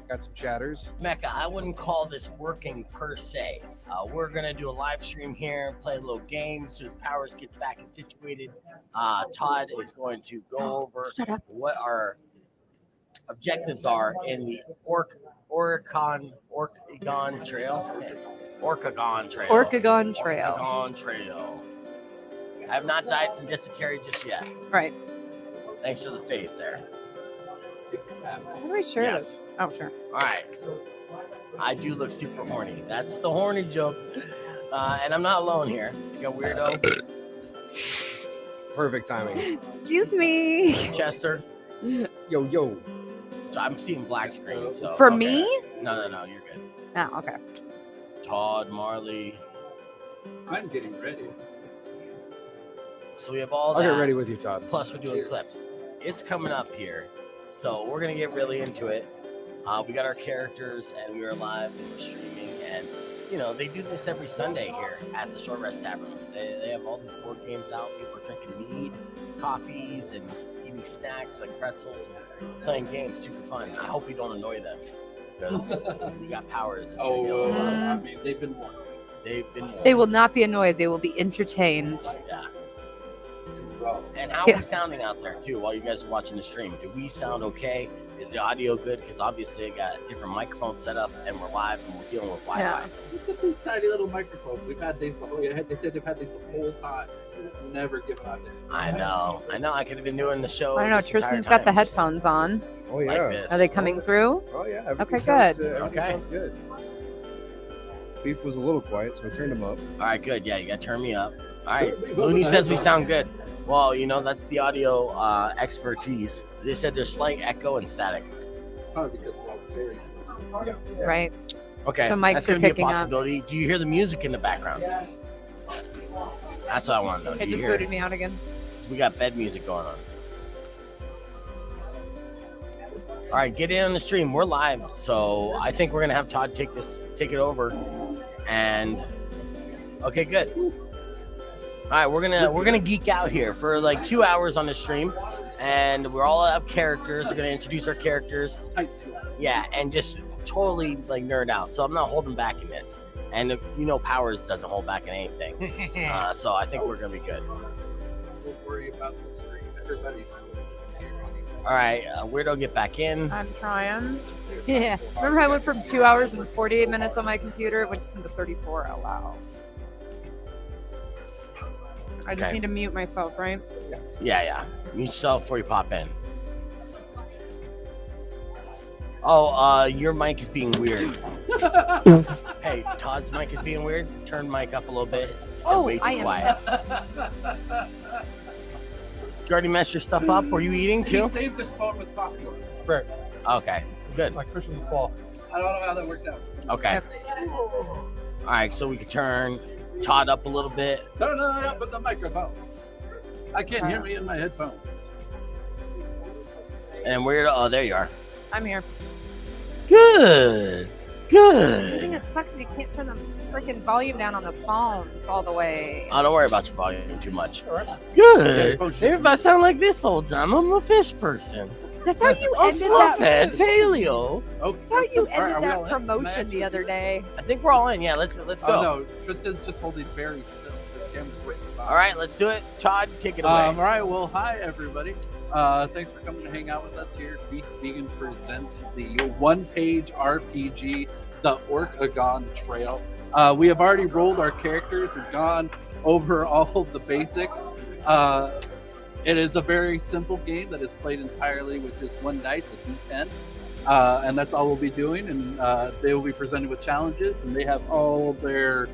got some chatters. Mecca, I wouldn't call this working per se. We're gonna do a live stream here, play a little game so Powers gets back and situated. Todd is going to go over what our objectives are in the ORKegon Trail. ORKegon Trail. ORKegon Trail. ORKegon Trail. I have not died from dysentery just yet. Right. Thanks for the faith there. I'm pretty sure it is. Oh, sure. All right. I do look super horny. That's the horny joke. And I'm not alone here. I got Weirdo. Perfect timing. Excuse me. Chester. Yo. So I'm seeing black screen. So For me? No, you're good. Oh, okay. Todd Marley. I'm getting ready. So we have all I'll that. get ready with you, Todd. Plus we're doing clips. It's coming up here. So we're going to get really into it. We got our characters and we are live and we're streaming. And, you know, they do this every Sunday here at the Shortrest Tavern. They have all these board games out. People are drinking mead, coffees, and eating snacks like pretzels and playing games. Super fun. I hope we don't annoy them because we got Powers. I mean, they've been warned. They will not be annoyed. They will be entertained. Yeah. And how are we sounding out there too while you guys are watching the stream? Do we sound okay? Is the audio good? Because obviously I got different microphones set up and we're live and we're dealing with Wi-Fi. Yeah. Look at these tiny little microphones. We've had these. They said they've had these the whole time. Never give out. I know. I could have been doing the show. I don't know. Tristan's got the headphones on. Oh yeah. Like this. Are they coming through? Oh yeah. Okay, Sounds, good. everything Okay. sounds good. Beef was a little quiet, so I turned him up. All right, good. Yeah, you got to turn me up. All right. Looney says we sound good. Well, you know, that's the audio expertise. They said there's slight echo and static. Probably because we're all very. Right. Okay. So mics that's are gonna be a picking up. possibility. Do you hear the music in the background? That's what I want to know. It Do you just hear booted me out again. We got bed music going on. All right, get in on the stream. We're live, so I think we're gonna have Todd take it over. And okay, good. All right, we're gonna geek out here for like 2 hours on the stream, and we're all up characters. We're gonna introduce our characters. Yeah, and just totally like nerd out. So I'm not holding back in this. And you know, Powers doesn't hold back in anything. So I think we're gonna be good. Don't worry about the screen. Everybody's. All right, Weirdo, get back in. I'm trying. Yeah. Remember I went from 2 hours and 48 minutes on my computer? It went just into 34 allow. I just Okay. need to mute myself, right? Yes. Yeah. Mute yourself before you pop in. Oh, your mic is being weird. Hey, Todd's mic is being weird. Turn mic up a little bit. It's way too I am. quiet. Did you already mess your stuff up? Were you eating He too? saved his phone with popcorn. Okay, good. Like Christian Paul. I don't know how that worked out. Okay. All right, so we can turn Todd up a little bit. No, but the microphone. I can't hear me in my headphones. And Weirdo, oh, there you are. I'm here. Good. The thing that sucks is you can't turn the freaking volume down on the phones all the way. Oh, don't worry about your volume too much. Good. Maybe if I sound like this the whole time, I'm a fish person. That's how you I'm ended that. fluffhead paleo. That's how you All right, ended are we all that in? promotion the other day. I think we're all in. Yeah, let's go. Oh no, Tristan's just holding very still. His camera's way too All right, let's do it. Todd, take it away. All right, well, hi everybody. Thanks for coming to hang out with us here. Beef Vegan presents the one-page RPG, the ORKegon Trail. We have already rolled our characters and gone over all of the basics. It is a very simple game that is played entirely with just one dice, a D10, and that's all we'll be doing. And they will be presented with challenges, and they have all of their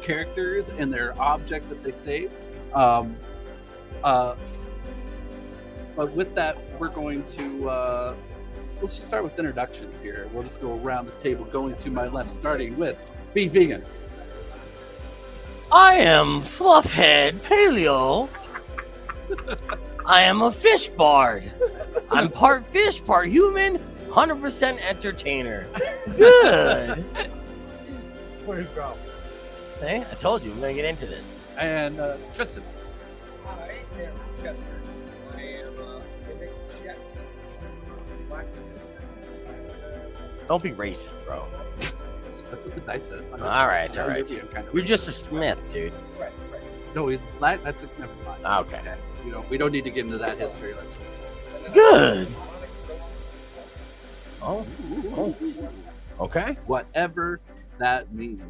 characters and their object that they save. But with that, we're going to let's just start with introductions here. We'll just go around the table, going to my left, starting with Be Vegan. I am Fluffhead Paleo. I am a fish bard. I'm part fish, part human, 100% entertainer. Good. Where'd it go? Hey, I told you, we're going to get into this. And Tristan. I am Chester. I am mimic chest. Blacksmith. Don't be racist, bro. That's what the dice says. All right. You're just a racist. Smith, dude. Right. No, that's never mind. Okay. We don't need to get into that history. Let's. Good. Oh. Okay. Whatever that means.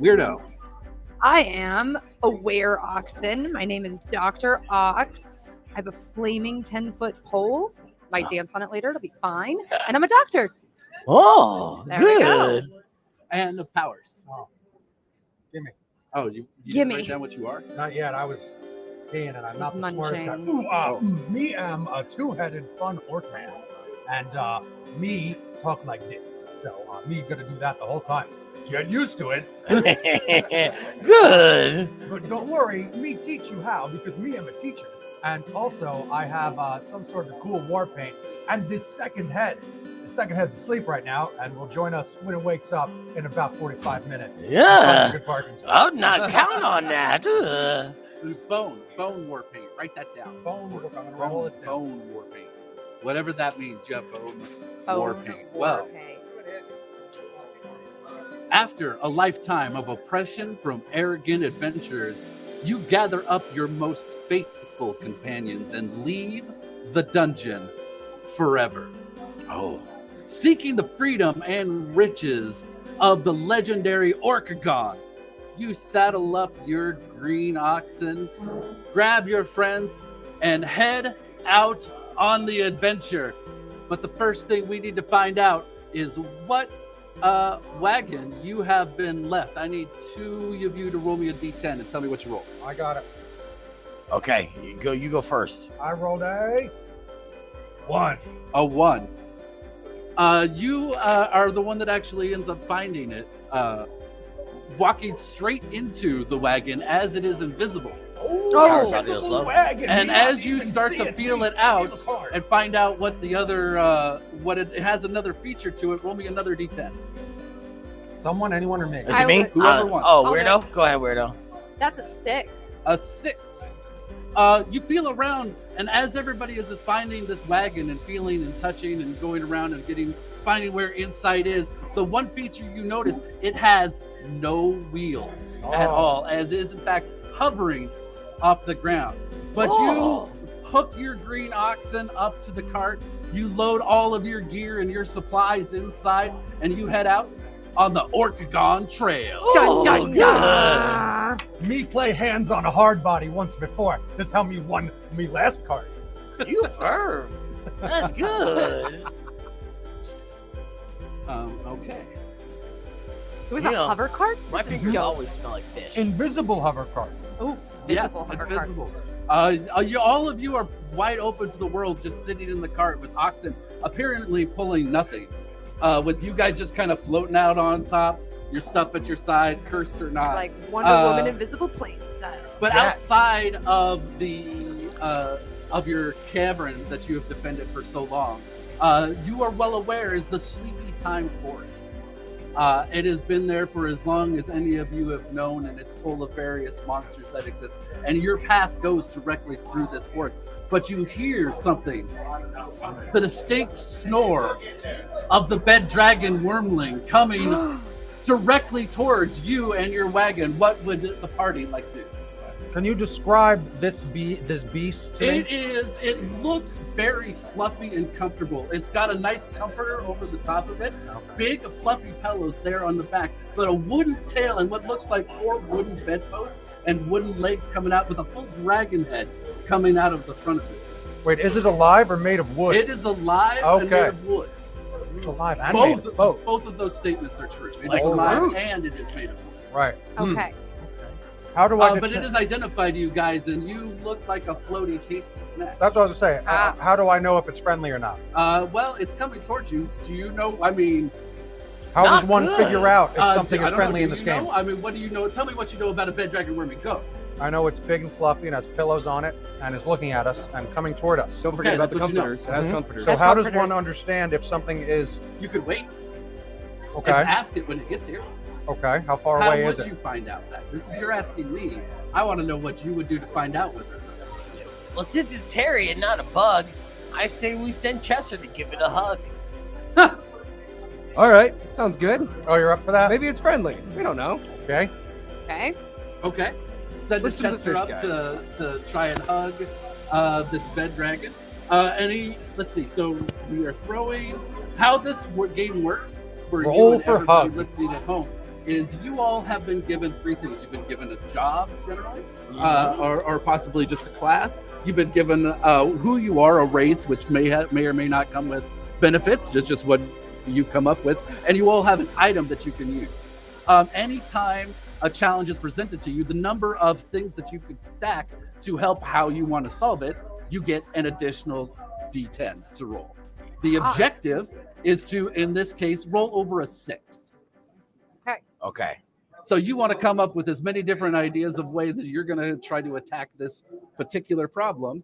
Weirdo. I am a were oxen. My name is Dr. Ox. I have a flaming 10-foot pole. Might dance on it later. It'll be fine. And I'm a doctor. Oh, There we go. good. And the powers. Oh, gimme. Oh, you Gimme. didn't write down what you are? Not yet. I was peeing and I'm not He's the smartest guy. munching. Ooh, me am a two-headed fun orc man. And me talk like this. So me gonna do that the whole time. Get used to it. Good. But don't worry, me teach you how because me am a teacher. And also I have some sort of cool war paint. And this second head. The second head's asleep right now and will join us when it wakes up in about 45 minutes. Yeah. Good parking spot. I would not count on that. Bone war paint. Write that down. Bone war paint. I'm gonna roll this down. Bone war paint. Whatever that means, you have bone war Bone paint. war Well, paint. after a lifetime of oppression from arrogant adventurers, you gather up your most faithful companions and leave the dungeon forever. Oh. Seeking the freedom and riches of the legendary ORKegon, you saddle up your green oxen, grab your friends, and head out on the adventure. But the first thing we need to find out is what wagon you have been left. I need two of you to roll me a d10 and tell me what you roll. I got it. Okay, you go first. I rolled a 1. A 1. You are the one that actually ends up finding it, walking straight into the wagon as it is invisible. Oh, invisible wagon. And Me not as you even start see to feel it me out feels hard. and find out what the other, what it has another feature to it, roll me another d10. Someone, anyone, or me? Is I it me? would- Whoever wants. Oh, I'll weirdo. Go ahead, weirdo. That's a 6. A 6. You feel around, and as everybody is finding this wagon and feeling and touching and going around and finding where inside is, the one feature you notice, it has no wheels at all, as is in fact hovering off the ground. But you hook your green oxen up to the cart, you load all of your gear and your supplies inside, and you head out on the ORKegon Trail. Dun, dun, dun. Me play hands on a hard body once before. This how me won me last card. You firm. That's good. Okay. Do we have Yeah. a hover cart? My This is fingers dope. always smell like fish. Invisible hover cart. Oh, Yeah, visible hover cart. invisible. All of you are wide open to the world, just sitting in the cart with oxen, apparently pulling nothing. With you guys just kind of floating out on top, your stuff at your side, cursed or not. Like Wonder Woman invisible plane style. But Yes. outside of of your cavern that you have defended for so long, you are well aware is the Sleepy Time Forest. It has been there for as long as any of you have known, and it's full of various monsters that exist. And your path goes directly through this forest. But you hear something, the distinct snore of the bed dragon wormling coming directly towards you and your wagon. What would the party like to do? Can you describe this beast to me? It looks very fluffy and comfortable. It's got a nice comforter over the top of it, big fluffy pillows there on the back, but a wooden tail and what looks like 4 wooden bedposts and wooden legs coming out with a full dragon head coming out of the front of it. Wait, is it alive or made of wood? It is alive and made Okay. of wood. It's alive and made of both. Both of those statements are true. It Like is alive Groot. and it is made of wood. Right. Okay. How do I? But it is identified to you guys, and you look like a floaty, tasty snack. That's what I was saying. How do I know if it's friendly or not? Well, it's coming towards you. Do you know? I mean, How Not does one good. figure out if something I is don't friendly know. in Do this you game? know? I mean, what do you know? Tell me what you know about a bed dragon worming. Go. I know it's big and fluffy and has pillows on it and is looking at us and coming toward us. Don't forget Okay, about the that's what you know. comforters. It has Mhm. comforters. So That's how does comforters. one understand if something is You could wait and okay? ask it when it gets here. Okay. How far How away would is it? you find out that? This is you're asking me. I want to know what you would do to find out with it. Well, since it's hairy and not a bug, I say we send Chester to give it a hug. All right, sounds good. Oh, you're up for that? Maybe it's friendly. We don't know. Okay. Okay. Okay. Set his Listen to the chest fish up guy. to try and hug this bed dragon. Let's see. So we are throwing. How this game works for Roll you and for everybody hug. listening at home is you all have been given 3 things. You've been given a job generally, or possibly just a class. You've been given who you are, a race, which may or may not come with benefits, just what you come up with, and you all have an item that you can use. Anytime a challenge is presented to you, the number of things that you could stack to help how you want to solve it, you get an additional D10 to roll. The objective is to, in this case, roll over a 6. Okay. So you want to come up with as many different ideas of ways that you're going to try to attack this particular problem.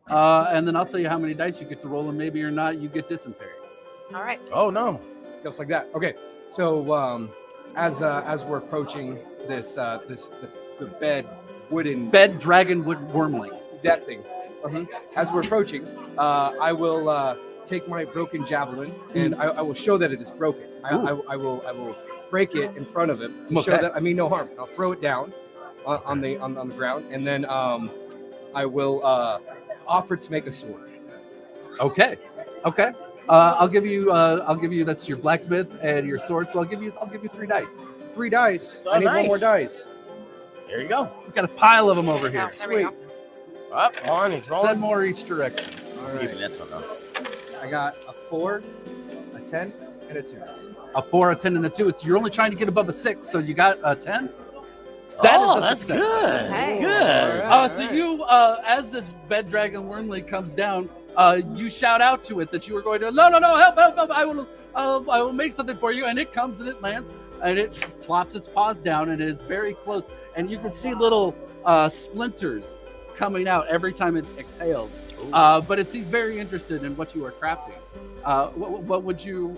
And then I'll tell you how many dice you get to roll, and maybe or not you get dysentery. All right. Oh no. Just like that. Okay. So as we're approaching the Bed dragon wood wormling. that thing. As we're approaching, I will take my broken javelin and I will show that it is broken. I will break it in front of him to show Okay. that I mean no harm. I'll throw it down on the ground, and then I will offer to make a sword. Okay. I'll give you that's your blacksmith and your sword. So I'll give you 3 dice. 3 dice. Oh, I need one nice. more dice. There you go. We've got a pile of them over Oh, here. there we go. Up on. He's 7 rolling. more each direction. All Even right. this one though. I got a 4, a 10, and a 2. A 4, a 10, and a 2. You're only trying to get above a 6, so you got a 10. That's success. good. Hey. Good. So you, as this bed dragon wormling comes down, you shout out to it that you are going to no, help! I will make something for you, and it comes and it lands, and it plops its paws down, and it is very close, and you can see little splinters coming out every time it exhales. But it seems very interested in what you are crafting. What would you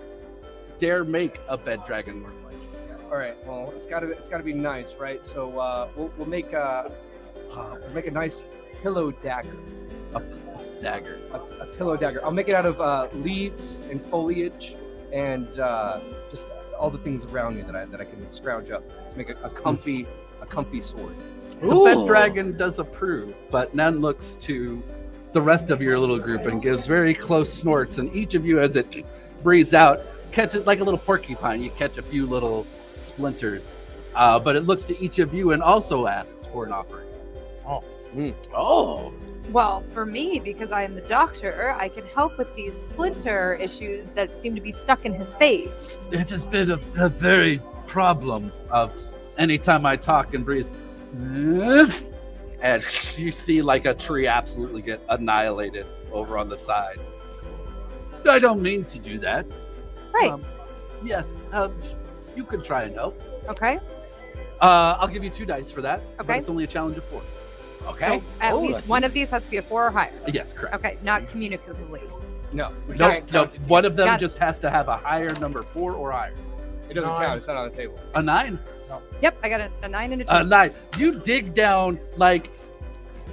dare make a bed dragon wormling? All right. Well, it's gotta be nice, right? So we'll make a nice pillow dagger. Dagger. A pillow dagger. I'll make it out of leaves and foliage and just all the things around me that I can scrounge up to make a comfy sword. The bed dragon does approve, but none looks to the rest of your little group and gives very close snorts, and each of you, as it breathes out, catch it like a little porcupine. You catch a few little splinters, but it looks to each of you and also asks for an offering. Oh. Well, for me, because I am the doctor, I can help with these splinter issues that seem to be stuck in his face. It has been a very problem of anytime I talk and breathe. And you see like a tree absolutely get annihilated over on the side. I don't mean to do that. Right. Yes, you can try and help. Okay. I'll give you 2 dice for that. But Okay. it's only a challenge of 4. Okay. So at least that's one of these has to be a 4 or higher. Yes, correct. Okay, not communicatively. No, we No, can't no, count it. one of them Got it. just has to have a higher number, 4 or higher. It doesn't 9. count. It's not on the table. A 9. Yep, I got a 9 and a 2. A 9. You dig down like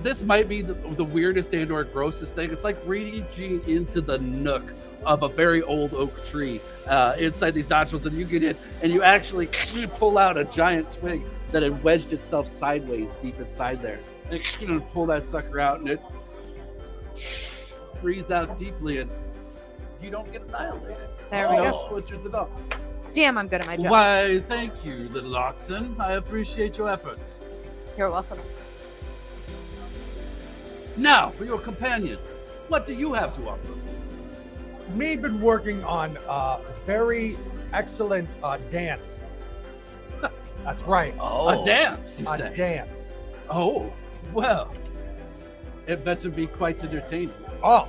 this might be the weirdest and or grossest thing. It's like reaching into the nook of a very old oak tree inside these nodules, and you get in and you actually pull out a giant twig that had wedged itself sideways deep inside there. And you pull that sucker out, and it breathes out deeply, and you don't get annihilated. There we No go. splinters at all. Damn, I'm good at my job. Why, thank you, little oxen. I appreciate your efforts. You're welcome. Now, for your companion, what do you have to offer? Me been working on very excellent dance. That's right, Oh. A dance, you a say? dance. Oh, well, it better be quite entertaining. Oh,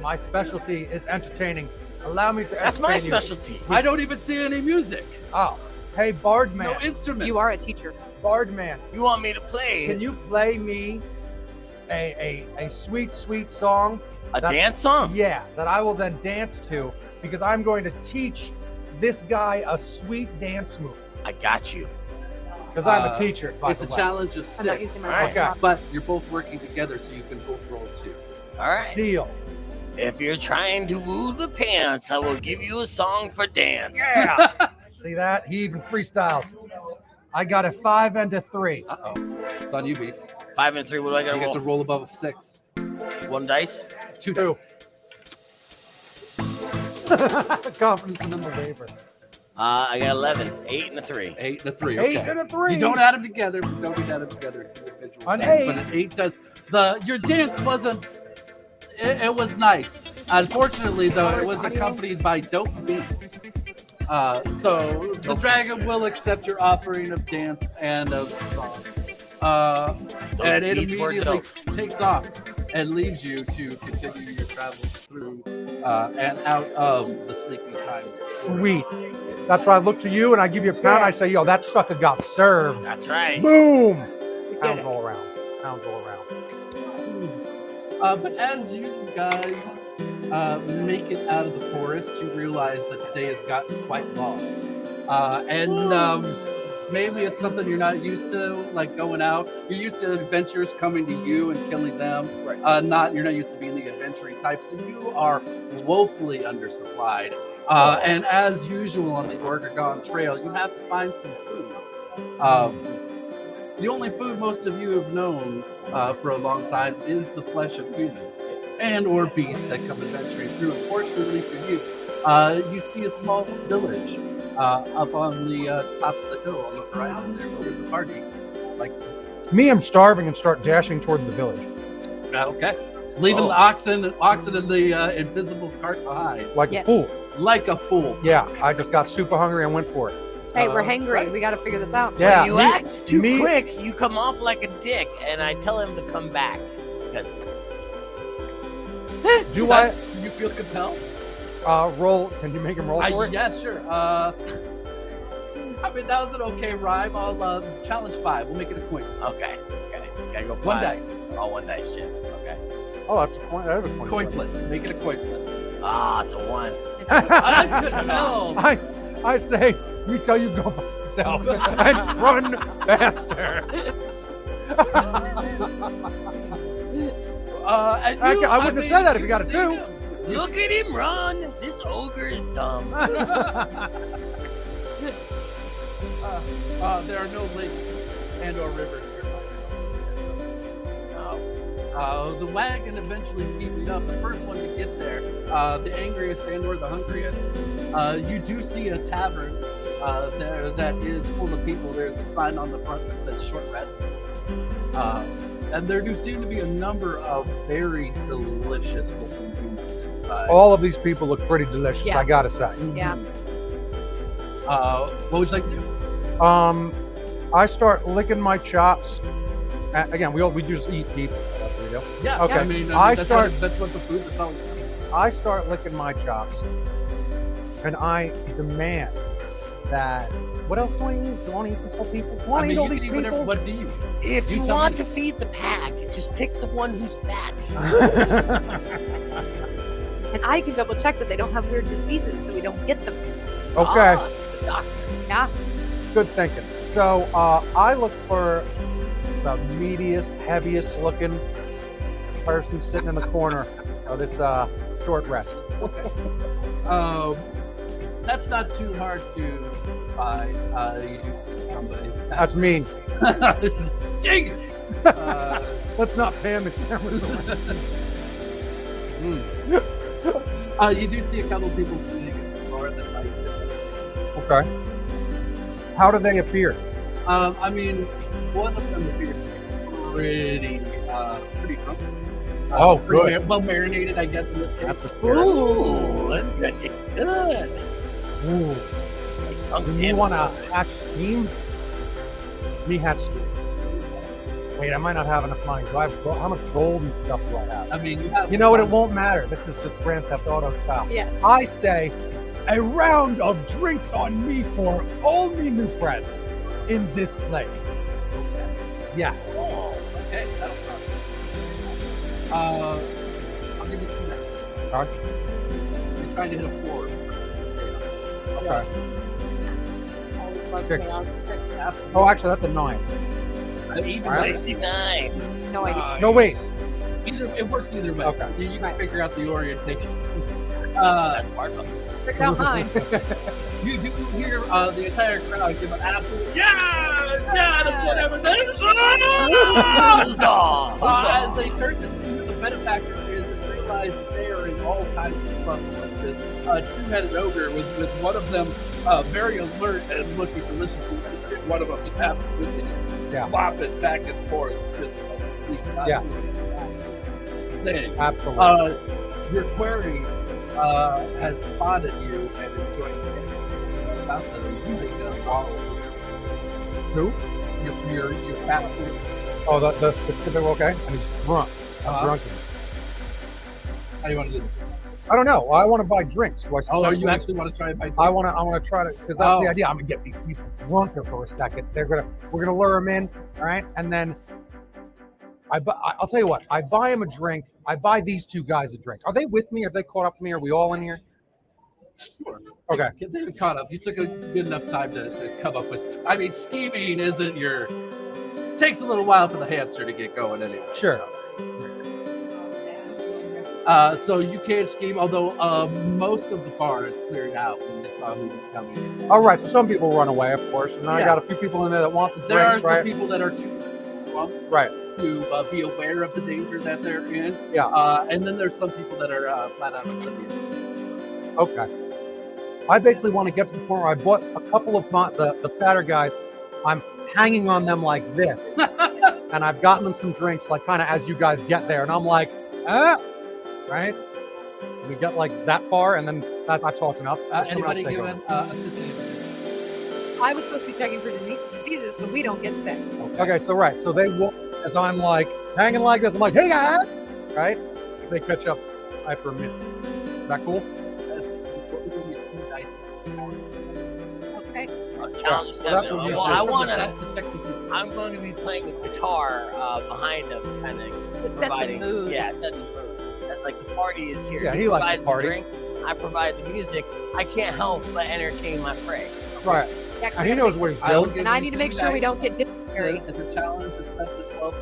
my specialty is entertaining. Allow me to That's my entertain you. specialty. I don't even see any music. Oh, hey, Bard man, No instruments. You are a teacher. Bard man, You want me to play can you play me a sweet song? a that- dance song? Yeah, that I will then dance to because I'm going to teach this guy a sweet dance move I got you. because I'm a teacher. By It's the a way. challenge of I'm not 6, using my Alright. laptop. but you're both working together, so you can both roll 2. All right. Deal. If you're trying to woo the pants, I will give you a song for dance. Yeah. See that? He even freestyles. I got a 5 and a 3. Uh-oh. It's on you, Beef. 5 and 3. What do I You gotta get roll? to roll above a 6. 1 dice. 2 Two. dice. Confidence in the waiver. I got 11. 8 and a 3. 8 and a 3. 8 Okay. and a 3. You don't add them together. You don't add them together. It's individual. An dance, 8. But an 8 does. Your dance wasn't. It was nice. Unfortunately, though, it was accompanied by dope beats. So the dragon will accept your offering of dance and of song. And it beats were immediately dope. takes off and leaves you to continue your travels through and out of the sleepy time. Sweet. That's why I look to you and I give you a pound. I say, yo, that sucker got served. That's right. Boom. We did Pounds it. all around. Pounds all around. But as you guys make it out of the forest, you realize that the day has gotten quite long. And maybe it's something you're not used to, like going out. You're used to adventurers coming to you and killing them. Right. You're not used to being the adventuring type, so you are woefully undersupplied. And as usual on the ORKegon Trail, you have to find some food. The only food most of you have known for a long time is the flesh of humans and or beasts that come adventuring through. Unfortunately for you, you see a small village up on the top of the hill on the horizon there with the party. Like, Me, I'm starving and start dashing toward the village. okay. Leaving the oxen and the invisible cart behind. Like Yes. a fool. Like a fool. Yeah, I just got super hungry and went for it. Hey, we're hangry. right. We got to figure this out. Yeah. When you me- act too me- quick, you come off like a dick, and I tell him to come back. Because Do Do you feel compelled? I roll? Can you make him roll for it? Yeah, sure. I mean, that was an okay rhyme. I'll challenge 5. We'll make it a coin. okay, gotta go 1 5. dice. Oh, 1 dice. Shit. Okay. Oh, that's a coin. That is a coin. Coin flip. Make it a coin flip. Ah, it's a 1. I couldn't help. I say, me tell you go by yourself and run faster. And I you- wouldn't have said that if you got a see 2. him. Look at him run! This ogre is dumb. There are no lakes and or rivers here. The wagon eventually keeping up. The first one to get there, the angriest and or the hungriest. You do see a tavern there that is full of people. There's a sign on the front that says Shortrest. And there do seem to be a number of very delicious looking humans inside. All of these people look pretty delicious, Yeah. I gotta say. Yeah. What would you like to do? I start licking my chops. Again, we just eat people. That's what we do. Yeah. Okay. I mean, that's what the food is all. I start licking my chops, and I demand that. What else do I eat? Do I want to eat this whole people? Do I I want to mean, eat all you these can eat whatever. people? What do you? If You you tell want me. to feed the pack, just pick the one who's fat. And I can double check that they don't have weird diseases so we don't get them. Okay, Ah, the doctor. Yeah. good thinking. So I look for the meatiest, heaviest looking person sitting in the corner of this short rest. Okay. That's not too hard to find. You do see somebody. That's mean. Dang it! Let's not pan the cameras around. You do see a couple people sitting at the bar that might fit. Okay. How do they appear? I mean, one of them appears pretty drunk. Oh, pretty good. well marinated, I guess, in this case. That's the spirit. Ooh, that's good. Good. Ooh. Tongue Do you sandwich. want to hatch steam? Me hatch steam. Wait, I might not have enough money. Do I have how much gold and stuff do I have? I mean, you have. You know what? It won't matter. This is just Grand Theft Auto style. Yes. I say a round of drinks on me for all me new friends in this place. Yes. Okay, that'll cost you. I'll give you 2 minutes. Alright. You're trying to hit a 4. Okay. Always love 6. chaos. Oh, actually, that's a 9. Even Alright. 69. No idea. No, wait. It works either way. Okay. You can figure out the orientation. That's part of it. Figured out mine. You do hear the entire crowd give an absolute whatever that is. As they turn to see who the benefactor is and realize that they are in all kinds of trouble with this two-headed ogre with one of them very alert and looking deliciously. One of them just absolutely flopping back and forth. Just Yes. thing. Absolutely. Your query has spotted you and is joining in. About to using a bottle. Who? Your battle. Oh, the specific. Okay. And he's drunk. I'm drunk. How do you want to do this? I don't know. I want to buy drinks. Do I Oh, successfully- you actually want to try and buy? I want to try to, because that's the Oh. idea. I'm gonna get these people drunker for a second. We're gonna lure them in, all right? And then I'll tell you what. I buy them a drink. I buy these two guys a drink. Are they with me? Have they caught up to me? Are we all in here? Sure. Okay. They've caught up. You took a good enough time to come up with. I mean, scheming isn't your. Takes a little while for the hamster to get going anyway. Sure. So you can't scheme, although most of the bar is cleared out when they saw who was coming in. All right. So some people run away, of course, and I Yeah. got a few people in there that want the There are drinks, some right? people that are too drunk Right. to be aware of the danger that they're in. Yeah. And then there's some people that are flat out oblivious. Okay. I basically want to get to the point where I bought a couple of the fatter guys. I'm hanging on them like this, and I've gotten them some drinks, like kind of as you guys get there, and I'm like, right? We get like that far, and then I talked enough. Let someone else Anybody take given over. I was supposed to be checking for diseases so we don't get sick. Okay, so right, so they walk as I'm like hanging like this. I'm like, hey guys, right? They catch up after a minute. Is that cool? Okay. Challenge So that's seven. what we Well, said. I want That's to. the technical. I'm going to be playing a guitar behind them, kind of To set the providing. mood. Yeah, set the mood. That, like the party is here. Yeah, he likes provides the party. the drinks. I provide the music. I can't help but entertain my prey. Right. Yeah, 'cause And he we knows gotta what he's I will doing. give and I you need to make two sure we dice. don't get dysentery. It's a challenge, especially if you're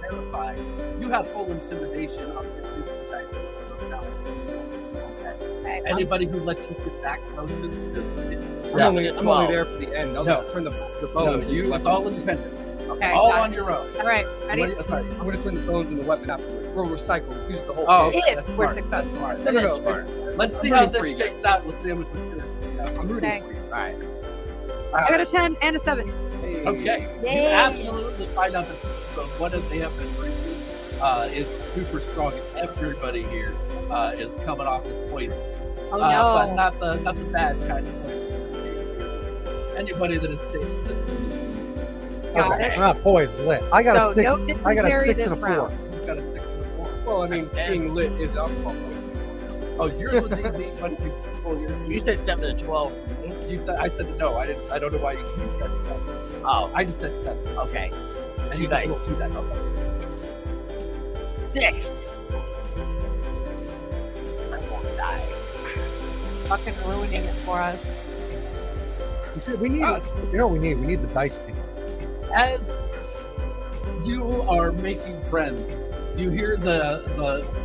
terrified. You have full intimidation on your dice. Okay. Anybody who lets you get back close to the I'm only there for the end. I'll No. just turn the no, bones. you. It's all independent. Okay. All got on it. your own. All right. Ready? Sorry. I'm going to turn the bones and the weapon afterwards. We'll recycle. Use the whole Oh, thing. okay, If that's we're smart. successful. That's smart. That no, is no. smart. Let's see I'm how rooting for this you shakes out. We'll sandwich with you. I'm rooting Okay. for you. All right. I got a 10 and a 7. Hey. Okay. You Yay. absolutely find out that what they have been drinking is super strong. Everybody here is coming off as poison. Oh But no. not the bad kind of poison. Anybody that is staying. Got Okay. it. I'm not poised, lit. I got So, a 6. no I got a dysentery 6 and a this 4. round. You've got a 6 and a 4. Well, I mean, That's being lit is alcohol poisoning. Oh, yours was easy, but you pull yours. You said 7 to 12. You said I said no. I didn't. I don't know why you keep Oh, I just said 7. okay. And Two you just dice. rolled 2 dice. Okay. 6. I won't die. Fucking ruining it for us. We need, you know what we need? We need the dice ping. As you are making friends, you hear the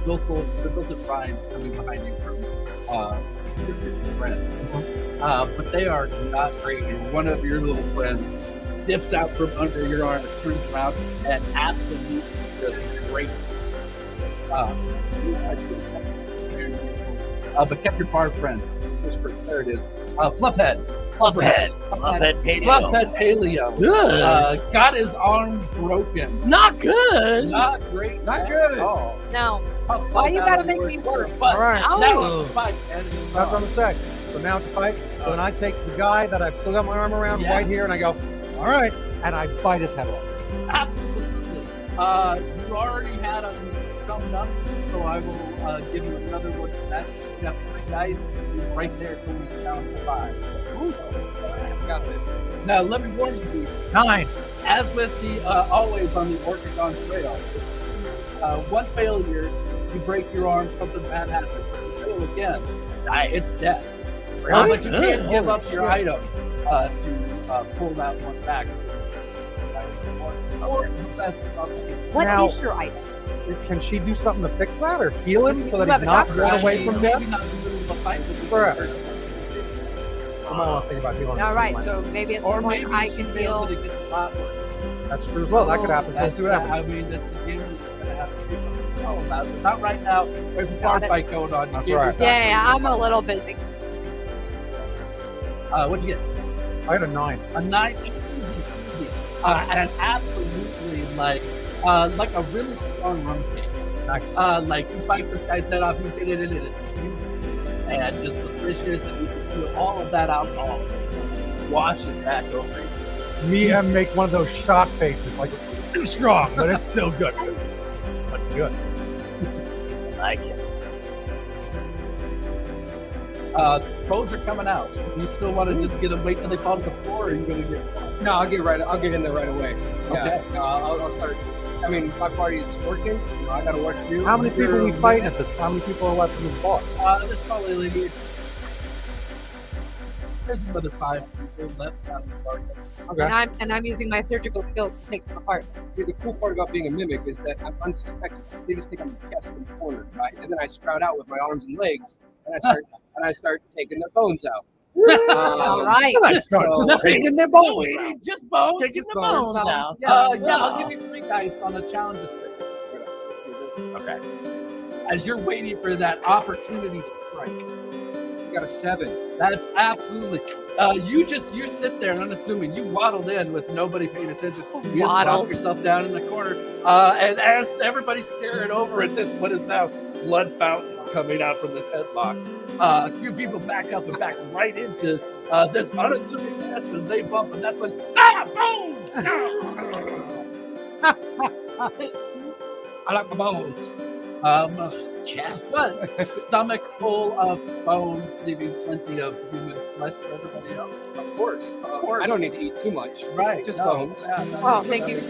dulcet rhymes coming behind you from your friends. But they are not great. And one of your little friends dips out from under your arm and turns around and absolutely just great. But kept your bar friend. There it is. Fluffhead. Fluffhead. Fluffhead paleo. Fluffhead Paleo. Good. Got his arm broken. Not good. Not great. Not at good. all. No. Tough Why fight you out gotta of make the me order, work? But All right. now Ow. it's a fight, and it's That's what I'm saying. So now it's a fight. So then I take the guy that I've still got my arm around Yeah. right here, and I go, all right, and I bite his head off. absolutely. You already had him summed up, so I will give you another one for that. You have 3 dice. He's right there till we count to 5. Got it. Now, let me warn you, 9. as with the always on the ORKegon Trail, one failure, you break your arm, something bad happens. If you fail again, it's death. Really? But you can't give Holy up your shit. item to pull that one back. or the best possible. What Now- is your item? Can she do something to fix that or heal him so that You have he's a not doctor. blown away from death? Maybe not in the middle of a fight, but we Correct. can- I might want to think about healing. All him right, somewhere. so maybe at Or some point maybe I she can fails heal. and it gets a lot worse. That's true as well. That could happen. So let's That's see what happens. I mean, that's the game that's gonna have to be all about it. Not right now. There's a bar Got it. fight going on. You That's gave right. your Yeah, I'm a little busy. What'd you get? I had a 9. A 9. And absolutely like a really strong rum cake. Nice. Like you bite this guy's head off, you get it in it, and just delicious, and you can feel all of that alcohol washing back over you. Me and make one of those shock faces, like too strong, but it's still good. But good. I like it. Bones are coming out. You still want to just get them, wait till they fall to the floor, or are you gonna get? No, I'll get in there right away. Yeah. Okay. I'll start. I mean, my party is working. You know, I got to work too. How many people are we fighting at this? How many people are left in this bar? There's probably like, there's another 5 people left out of the party. Okay. And I'm using my surgical skills to take them apart. See, the cool part about being a mimic is that I'm unsuspected. They just think I'm a guest in the corner, right? And then I sprout out with my arms and legs, and I start taking their bones out. All right. Let's start So- just taking their bones. Just bones. Taking the bones bones out. Yeah, I'll give you 3 dice on a challenge stick. Okay. As you're waiting for that opportunity to strike. You got a 7. That's absolutely. You sit there and unassuming. You waddled in with nobody paying attention. You just Waddled. plop yourself down in the corner. And as everybody's staring over at this, what is now blood fountain coming out from this headlock, a few people back up and back right into this unassuming chest, and they bump, and that's when boom! I like my bones. Chest. But stomach full of bones, leaving plenty of human flesh for everybody else. Of course. I don't need to eat too much. Just no, bones. yeah, no, Oh, thank you,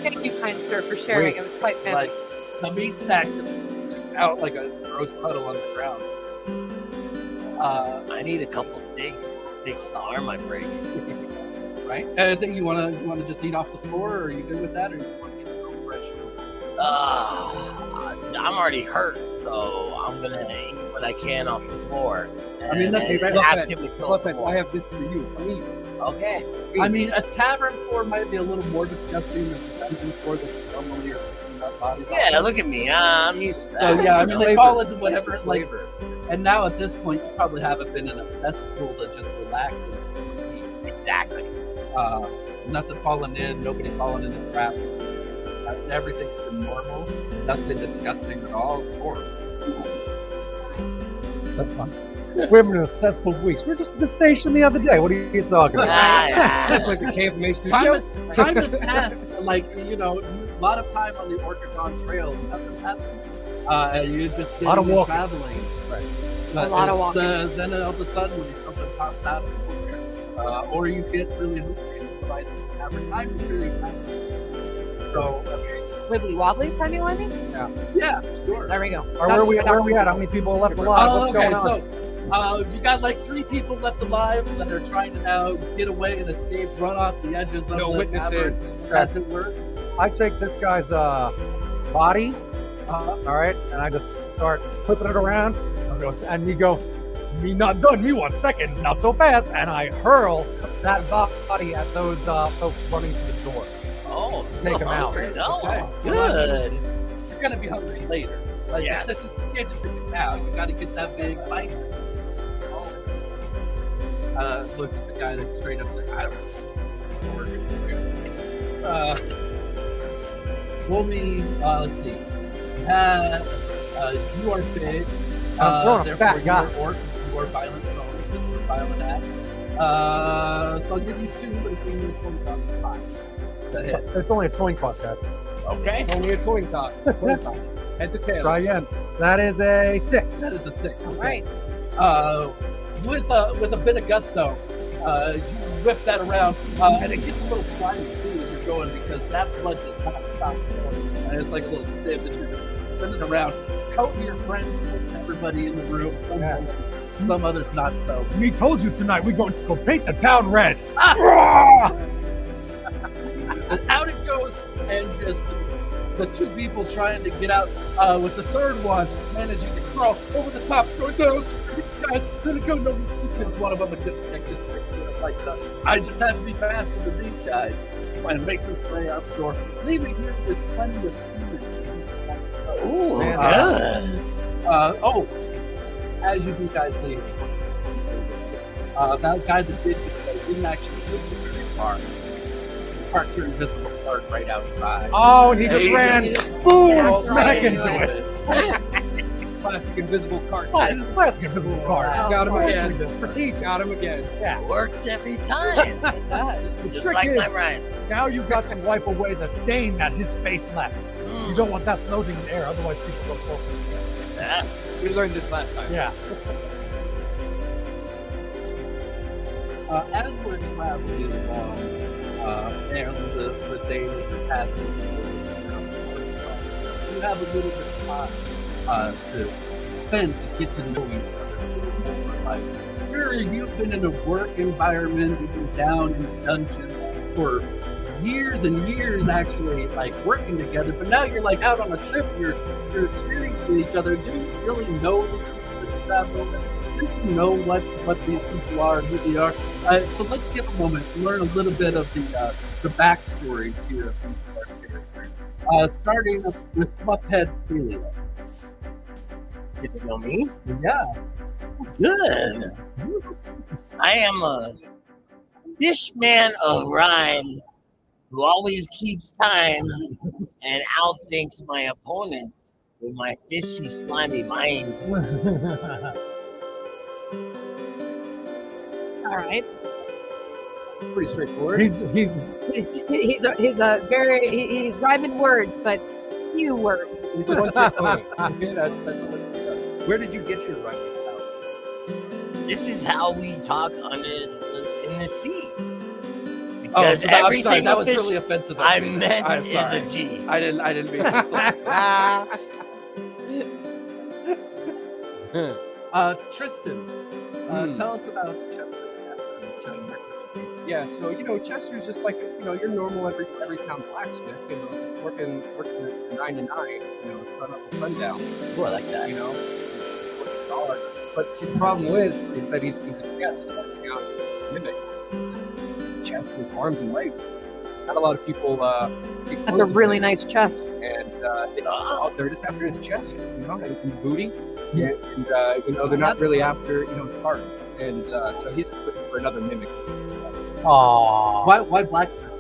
kind sir, for sharing. It was quite Like fantastic. the meat sack just out like a gross puddle on the ground. I need a couple steaks. Steaks the arm I break. Right? Anything you wanna just eat off the floor, or are you good with that, or you want to go fresh? I'm already hurt, so I'm gonna eat what I can off the floor. I mean, that's and right. ask him to kill Plus, some I more. have this for you. Please. Okay. I mean, a tavern floor might be a little more disgusting than the dungeon floor that normally are picking up bodies. Yeah, off. look at me. I'm used to So that. yeah, I mean, they Flavor. fall into whatever It's like. flavor. And now at this point, you probably haven't been in a cesspool to just relax and eat. Exactly. Nothing falling in, nobody falling in the traps. Everything's been normal. Nothing disgusting at all. It's horrible. So fun. We haven't been in a cesspool for weeks. We're just at the station the other day. What are you talking about? That's like the Cave Mace Time has passed. Like, you know, a lot of time on the ORKegon Trail. Nothing happened. You just sitting Lot of and walking. traveling. Right. A lot of walking. Then all of a sudden, something pops out of nowhere. Or you get really hungry and by the time you really happen. So, Wibbly wobbly, timey-wimey? yeah, sure. There we go. All right, where are we at? How many people are left alive? What's going on? So, you got like 3 people left alive that are trying to now get away and escape, run off the edges of No the witnesses. tavern, as it were. I take this guy's body, all right, and I just start flipping it around, and we go, me not done, me 1 second, not so fast, and I hurl that body at those folks running to the door. Oh, Take him out. No, Okay. good. You're gonna be hungry later. Like, Yes. this is, you can't just pick it now. You gotta get that big bison. Look at the guy that's straight up said, I don't know. Roll me, let's see. You are big. I'm throwing a Therefore, fat guy. you are orc. You are violent bone. This is a violent act. So I'll give you 2, but it's only 25. That's it. It's only a coin cost, guys. Okay. Only a coin toss. Coin toss. Heads or tails. Try again. That is a 6. That is a 6. All right. With a bit of gusto, you whip that around, and it gets a little slimy too as you're going because that blood does not stop going, and it's like a little sieve that you're just spinning around, coating your friends, coating everybody in the room. Some others not so. We told you tonight we're going to go paint the town red. And out it goes the two people trying to get out, with the third one managing to crawl over the top, going, no, screw you guys, then it goes, no, gives one of them a good like I just have to be faster than these guys. So I make this way up door, leaving here with plenty of food. Ooh, as you guys leave, that guy that did it didn't actually live very far. Parked your invisible card right outside. Oh, and he just ran, boom, Yeah, smack right. into it. Plastic invisible card. It's plastic invisible card. Got him Especially again. this one. Critique. Got him again. works every time. The Just trick like my is, rhyme. now you've got to wipe away the stain that his face left. You don't want that floating in the air, otherwise people go focus. Yes. We learned this last time. Yeah. As we're traveling along, and the days are passing, you have a little bit of time to spend to get to know each other a little more. Like, sure, you've been in a work environment, you've been down in the dungeon for years and years, actually, like working together. But now you're like out on a trip. You're experiencing each other. Do you really know the people that you travel with? Do you know what these people are, who they are? So let's give a moment to learn a little bit of the backstories here of each of our characters. Starting with Fluffhead Celia. Get to know me? Yeah. Good. I am a fish man of rhyme who always keeps time and outthinks my opponent with my fishy, slimy mind. All right. Pretty straightforward. He's He's rhyming words, but few words. He's a one-trick pony. Okay, that's what he does. Where did you get your writing out? This is how we talk in the sea. Oh, Because so every I'm sorry, single that was fish really offensive. Of I me. meant I'm is sorry. a G. I didn't mean to say. Tristan, tell us about Chester. Yeah, so Chester's just like your normal every town blacksmith. Just working 9 to 9. Sun up to sundown. Oh, I like that. Working hard. But see, the problem is that he's a guest helping out mimic. Chest with arms and legs. Not a lot of people. That's a really nice chest. And they're just after his chest, and booty. Yeah, and they're not really after his heart. And so he's just looking for another mimic. Aww. Why blacksmith?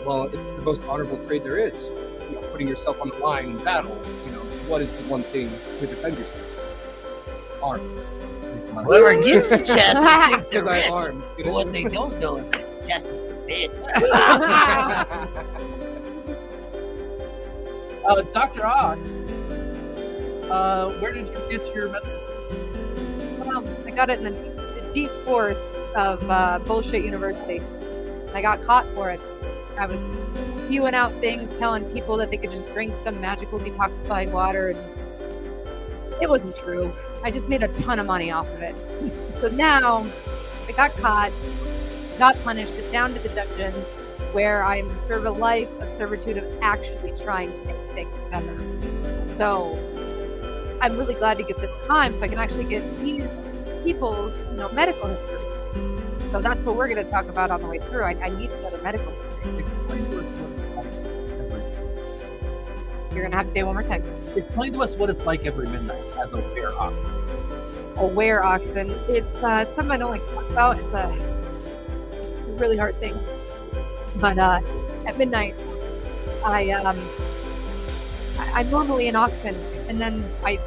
Well, it's the most honorable trade there is. Putting yourself on the line in battle. What is the one thing to defend yourself? Arms. Whoever gets the chest will think they're Because I have rich. arms. But what they don't know is this chest is a bitch. Dr. Ox, where did you get your medicine? Well, I got it in the deep forest of bullshit university. I got caught for it. I was spewing out things, telling people that they could just drink some magical detoxifying water, and it wasn't true. I just made a ton of money off of it. So now I got caught, got punished, down to the dungeons, where I am to serve a life of servitude of actually trying to make things better. So I'm really glad to get this time so I can actually get these people's medical history. So that's what we're going to talk about on the way through. I need another medical history. Explain to us what it's like every You're going to have to say it one more time. Explain to us what it's like every midnight as a were ox. Aware oxen. It's something I don't like to talk about. It's a really hard thing. But at midnight, I'm normally an oxen, and then I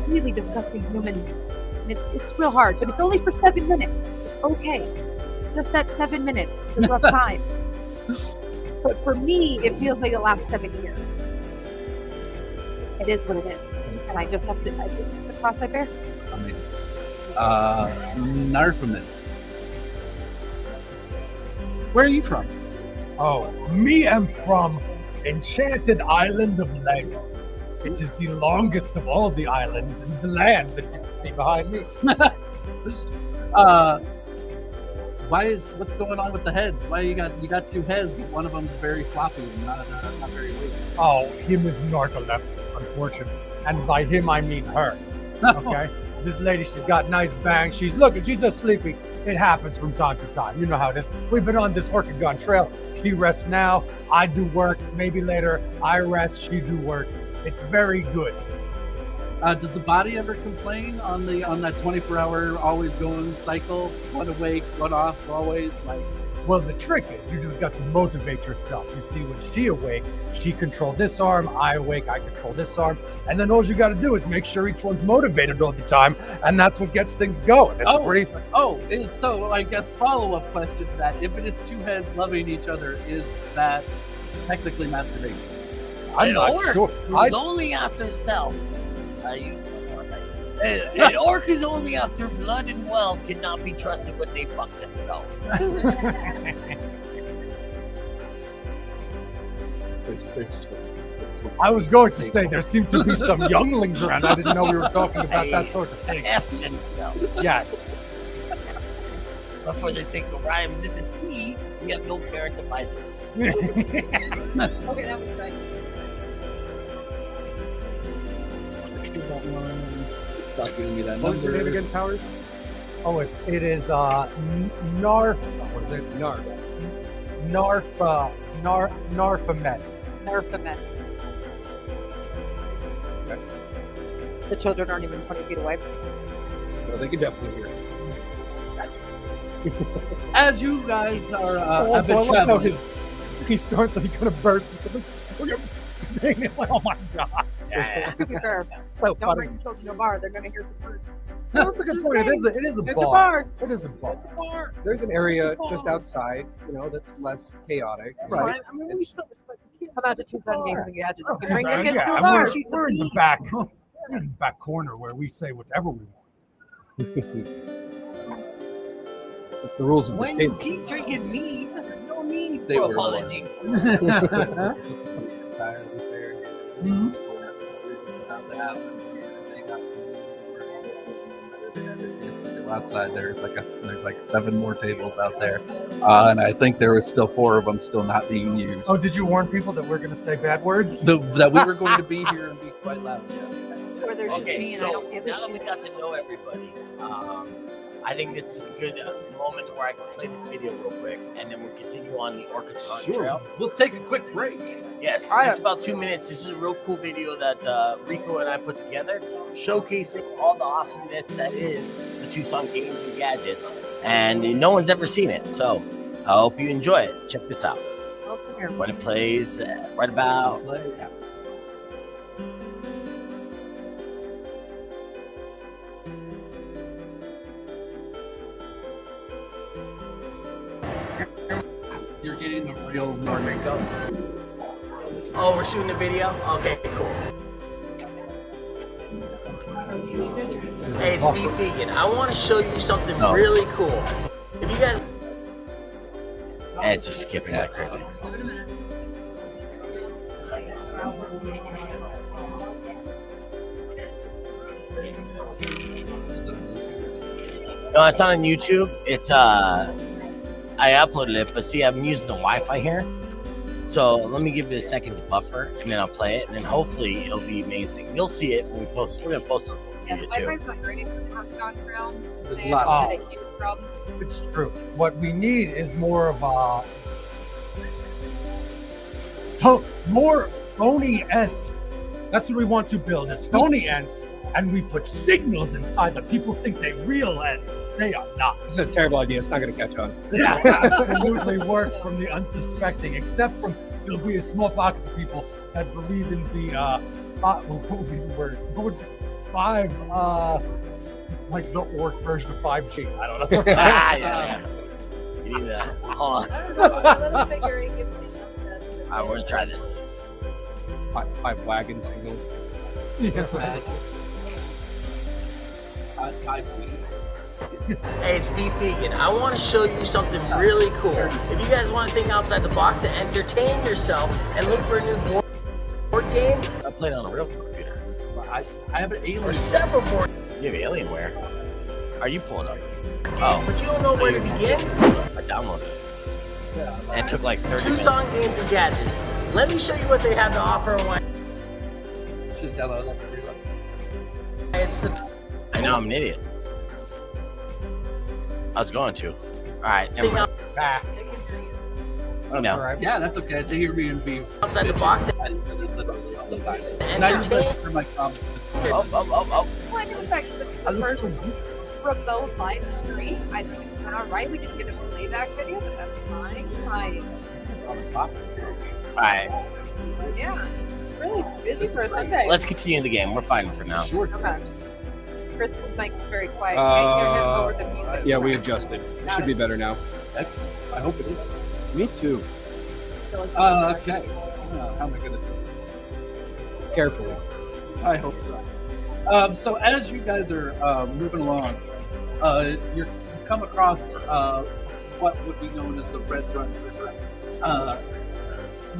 really disgusting human. It's real hard, but it's only for 7 minutes. It's okay. Just that 7 minutes. It's a rough time. But for me, it feels like it lasts 7 years. It is what it is. And I just have to the cross I bear. Narfman. Where are you from? Oh, me am from Enchanted Island of Leg, which is the longest of all the islands in the land that you can see behind me. what's going on with the heads? Why you got two heads, but one of them's very floppy and not very loose. Oh, him is narcoleptic, unfortunately. And by him, I mean her. Okay? This lady, she's got nice bangs. She's just sleepy. It happens from time to time. You know how it is. We've been on this ORKegon Trail. She rests now. I do work. Maybe later, I rest. She do work. It's very good. Does the body ever complain on that 24-hour always going cycle? One awake, one off, always like. Well, the trick is you just got to motivate yourself. You see, when she awake, she control this arm. I awake, I control this arm. And then all you got to do is make sure each one's motivated all the time, and that's what gets things going. It's So I guess follow-up question to that: if it is two heads loving each other, is that technically masturbation? I'm not sure. He's only after self. An orc is only after blood and wealth, cannot be trusted when they fuck themselves. I was going to say there seems to be some younglings around. I didn't know we were talking about that sort of thing. F themselves. Yes. But for the sake of rhymes in the sea, we have no parent advisor. Okay, that was right. Stop giving me that What was your name number. again, Powers? Oh, it is Narf. What is it? Narf. Narfamet. Nerfamet. Okay. The children aren't even 20 feet away. Well, they could definitely hear it. As you guys are have Also, I been like how traveling, he starts and he kind of bursts into the oh my god. Yeah. To be fair, So don't funny. bring the children to a bar. They're going to hear some words. No, that's a good point. It is a It's bar. a bar. It is a bar. It's a bar. There's an area just outside, that's less chaotic. It's Right. fine. I mean, we It's- still respect the kids. Come out to Tucson Games and Gadgets. You Okay, can bring the so, kids to yeah, a bar. we're Sheets in of the pee. back. We're in the back corner where we say whatever we want. It's the rules of the When you state. keep drinking mead, there's no need They for were apology. Mhm. Outside there's like 7 more tables out there, and I think there was still 4 of them still not being used. Oh, did you warn people that we're going to say bad words? That we were going to be here and be quite loud. Yes. Or there's just me and I so don't give a now that we shit. got to know everybody, I think this is a good moment where I can play this video real quick, and then we'll continue on the ORKegon Trail. We'll take a quick break. Yes, All right. it's about 2 minutes. This is a real cool video that Rico and I put together, showcasing all the awesomeness that is the Tucson Games and Gadgets, and no one's ever seen it. So I hope you enjoy it. Check this out Oh, come here. when it plays right about. Yeah. You're getting the real Norman. Oh, we're shooting a video? Okay, cool. Hey, it's me, Vegan. I want to show you something really cool. If you guys... And it's just skipping like crazy. No, it's not on YouTube. It's I uploaded it, but see, I'm using the Wi-Fi here. So let me give it a second to buffer, and then I'll play it, and then hopefully it'll be amazing. You'll see it when we post. We're gonna post it on Yeah, the YouTube. Wi-Fi's not great for the ORKegon Trail. There's They a lot. have a huge problem. It's true. What we need is more of a more phony ends. That's what we want to build is phony ends, and we put signals inside that people think they real ends. They are not. This is a terrible idea. It's not going to catch on. This will absolutely work from the unsuspecting, except from there'll be a small pocket of people that believe in the what would be the word? What would be 5 it's like the orc version of 5G. I don't know. Yeah. You need that. Hold on. I don't know. Let's figure it. Give me just All right, we're gonna try this. 5 wagon signals. Hey, it's Beef Vegan. I want to show you something really cool. If you guys want to think outside the box and entertain yourself and look for a new board game, I played on a real computer. I have an alien. There's several board. You have Alienware. Are you pulling up? But you don't know where to begin? I downloaded it. And it took like 30 Tucson Games and Gadgets. Let me show you what they have to offer. Should download that for real. It's the I know I'm an idiot. I was going to. All right. Never mind. Ah, I know. all right. Yeah, that's okay. It's a Airbnb. outside the box. And there's literally all the time. And I use Entertain. that for my comments. Oh. Well, I mean, the fact that this is the first remote live stream, I think it's not right. We didn't get a playback video, but that's fine. All right. Yeah, really busy for a Sunday. Let's continue the game. We're fighting for now. Sure. Okay. Kristen's mic is very quiet. Can't hear him over the music. Yeah, we adjusted. It should be better now. Excellent. I hope it is. Me too. Okay. How am I going to do it? Carefully. I hope so. So as you guys are moving along, you come across what would be known as the Red Run River.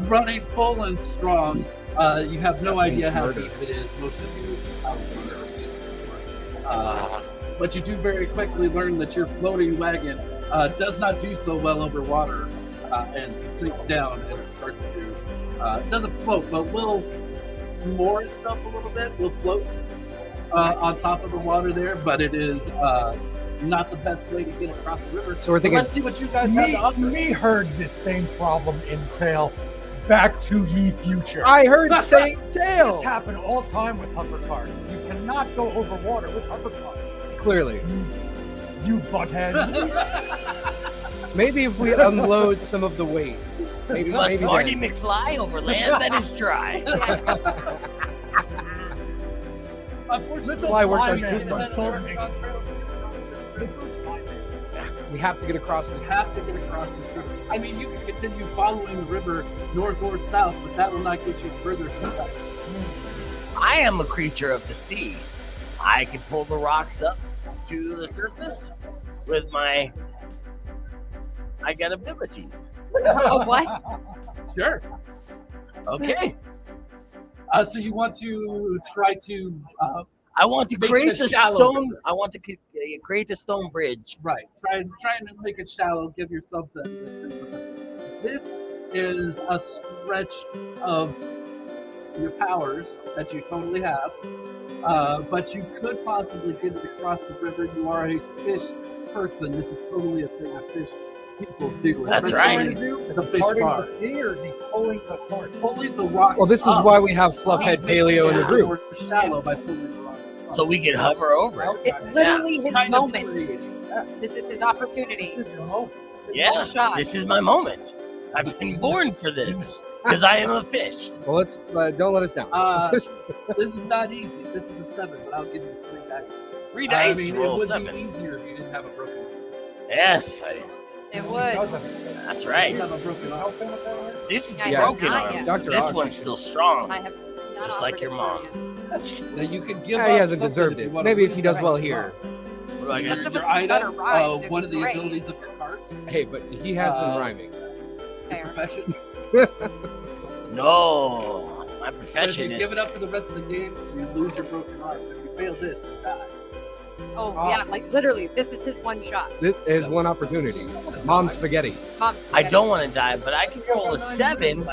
Running full and strong. You have no idea how murder. deep it is. Most of you probably never seen it before. But you do very quickly learn that your floating wagon does not do so well over water and sinks down and starts to doesn't float, but will moor itself a little bit. Will float on top of the water there, but it is not the best way to get across the river. So we're thinking- let's see what you guys have to offer. Me heard this same problem in Tail. Back to ye future. I heard the same This tale. happen all time with hovercars. You cannot go over water with hovercars. Clearly. You buttheads. Maybe if we unload some of the weight. Maybe, Must maybe Marty then. McFly over land that is dry. Unfortunately, Why worked on flyman two is fronts. an ORKegon Trail. We have to get across You the have to get across this river. I mean, you can continue following the river north or south, but that will not get you further south. I am a creature of the sea. I can pull the rocks up to the surface with my. I got abilities. Oh, what? Sure. Okay. So you want to try to I want to Make create it the shallow. stone. I want to create a stone bridge. right, trying to make it shallow, give yourself the. This is a stretch of your powers that you totally have, but you could possibly get it across the river. You are a fish person. This is totally a thing a fish people do. That's What right. you're trying to do is a fish Parting bar. the sea, or is he pulling the cart? Pulling the rocks. Well, this is up. why we have He's Fluffhead making Paleo in it the group. more shallow by pulling the rocks up. So we can hover over it. It's literally his Kind of moment. creative. This is his opportunity. This is your moment. This Yeah, one shot. this is my moment. I've been born for this because I am a fish. Well, let's don't let us down. This is not easy. This is a 7, but I'll give you 3 dice. 3 dice, I mean, it roll would 7. be easier if you didn't have a broken arm. Yes, It would. that's You right. have a broken arm. Help him with that one? This is Yeah, the yeah. broken Not arm. yet. Dr. This Ox, one's you still strong. I have not Just like offered your it mom. to you. Now you can give Yeah, up he hasn't something deserved if you it. wanna Maybe if lose he does the well rest of here. the arm. What do I That's got? if Your it's better item, rhymes, it'd one of be the great. abilities of your cards, Hey, but he has been Uh, rhyming. Fair. profession. No, my If profession you is. give it up for the rest of the game, you lose your broken arm. If you fail this, you die. Oh, yeah, like literally, this is his one shot. This is one opportunity. Mom spaghetti. Mom's I don't want to die, but I can roll a 7.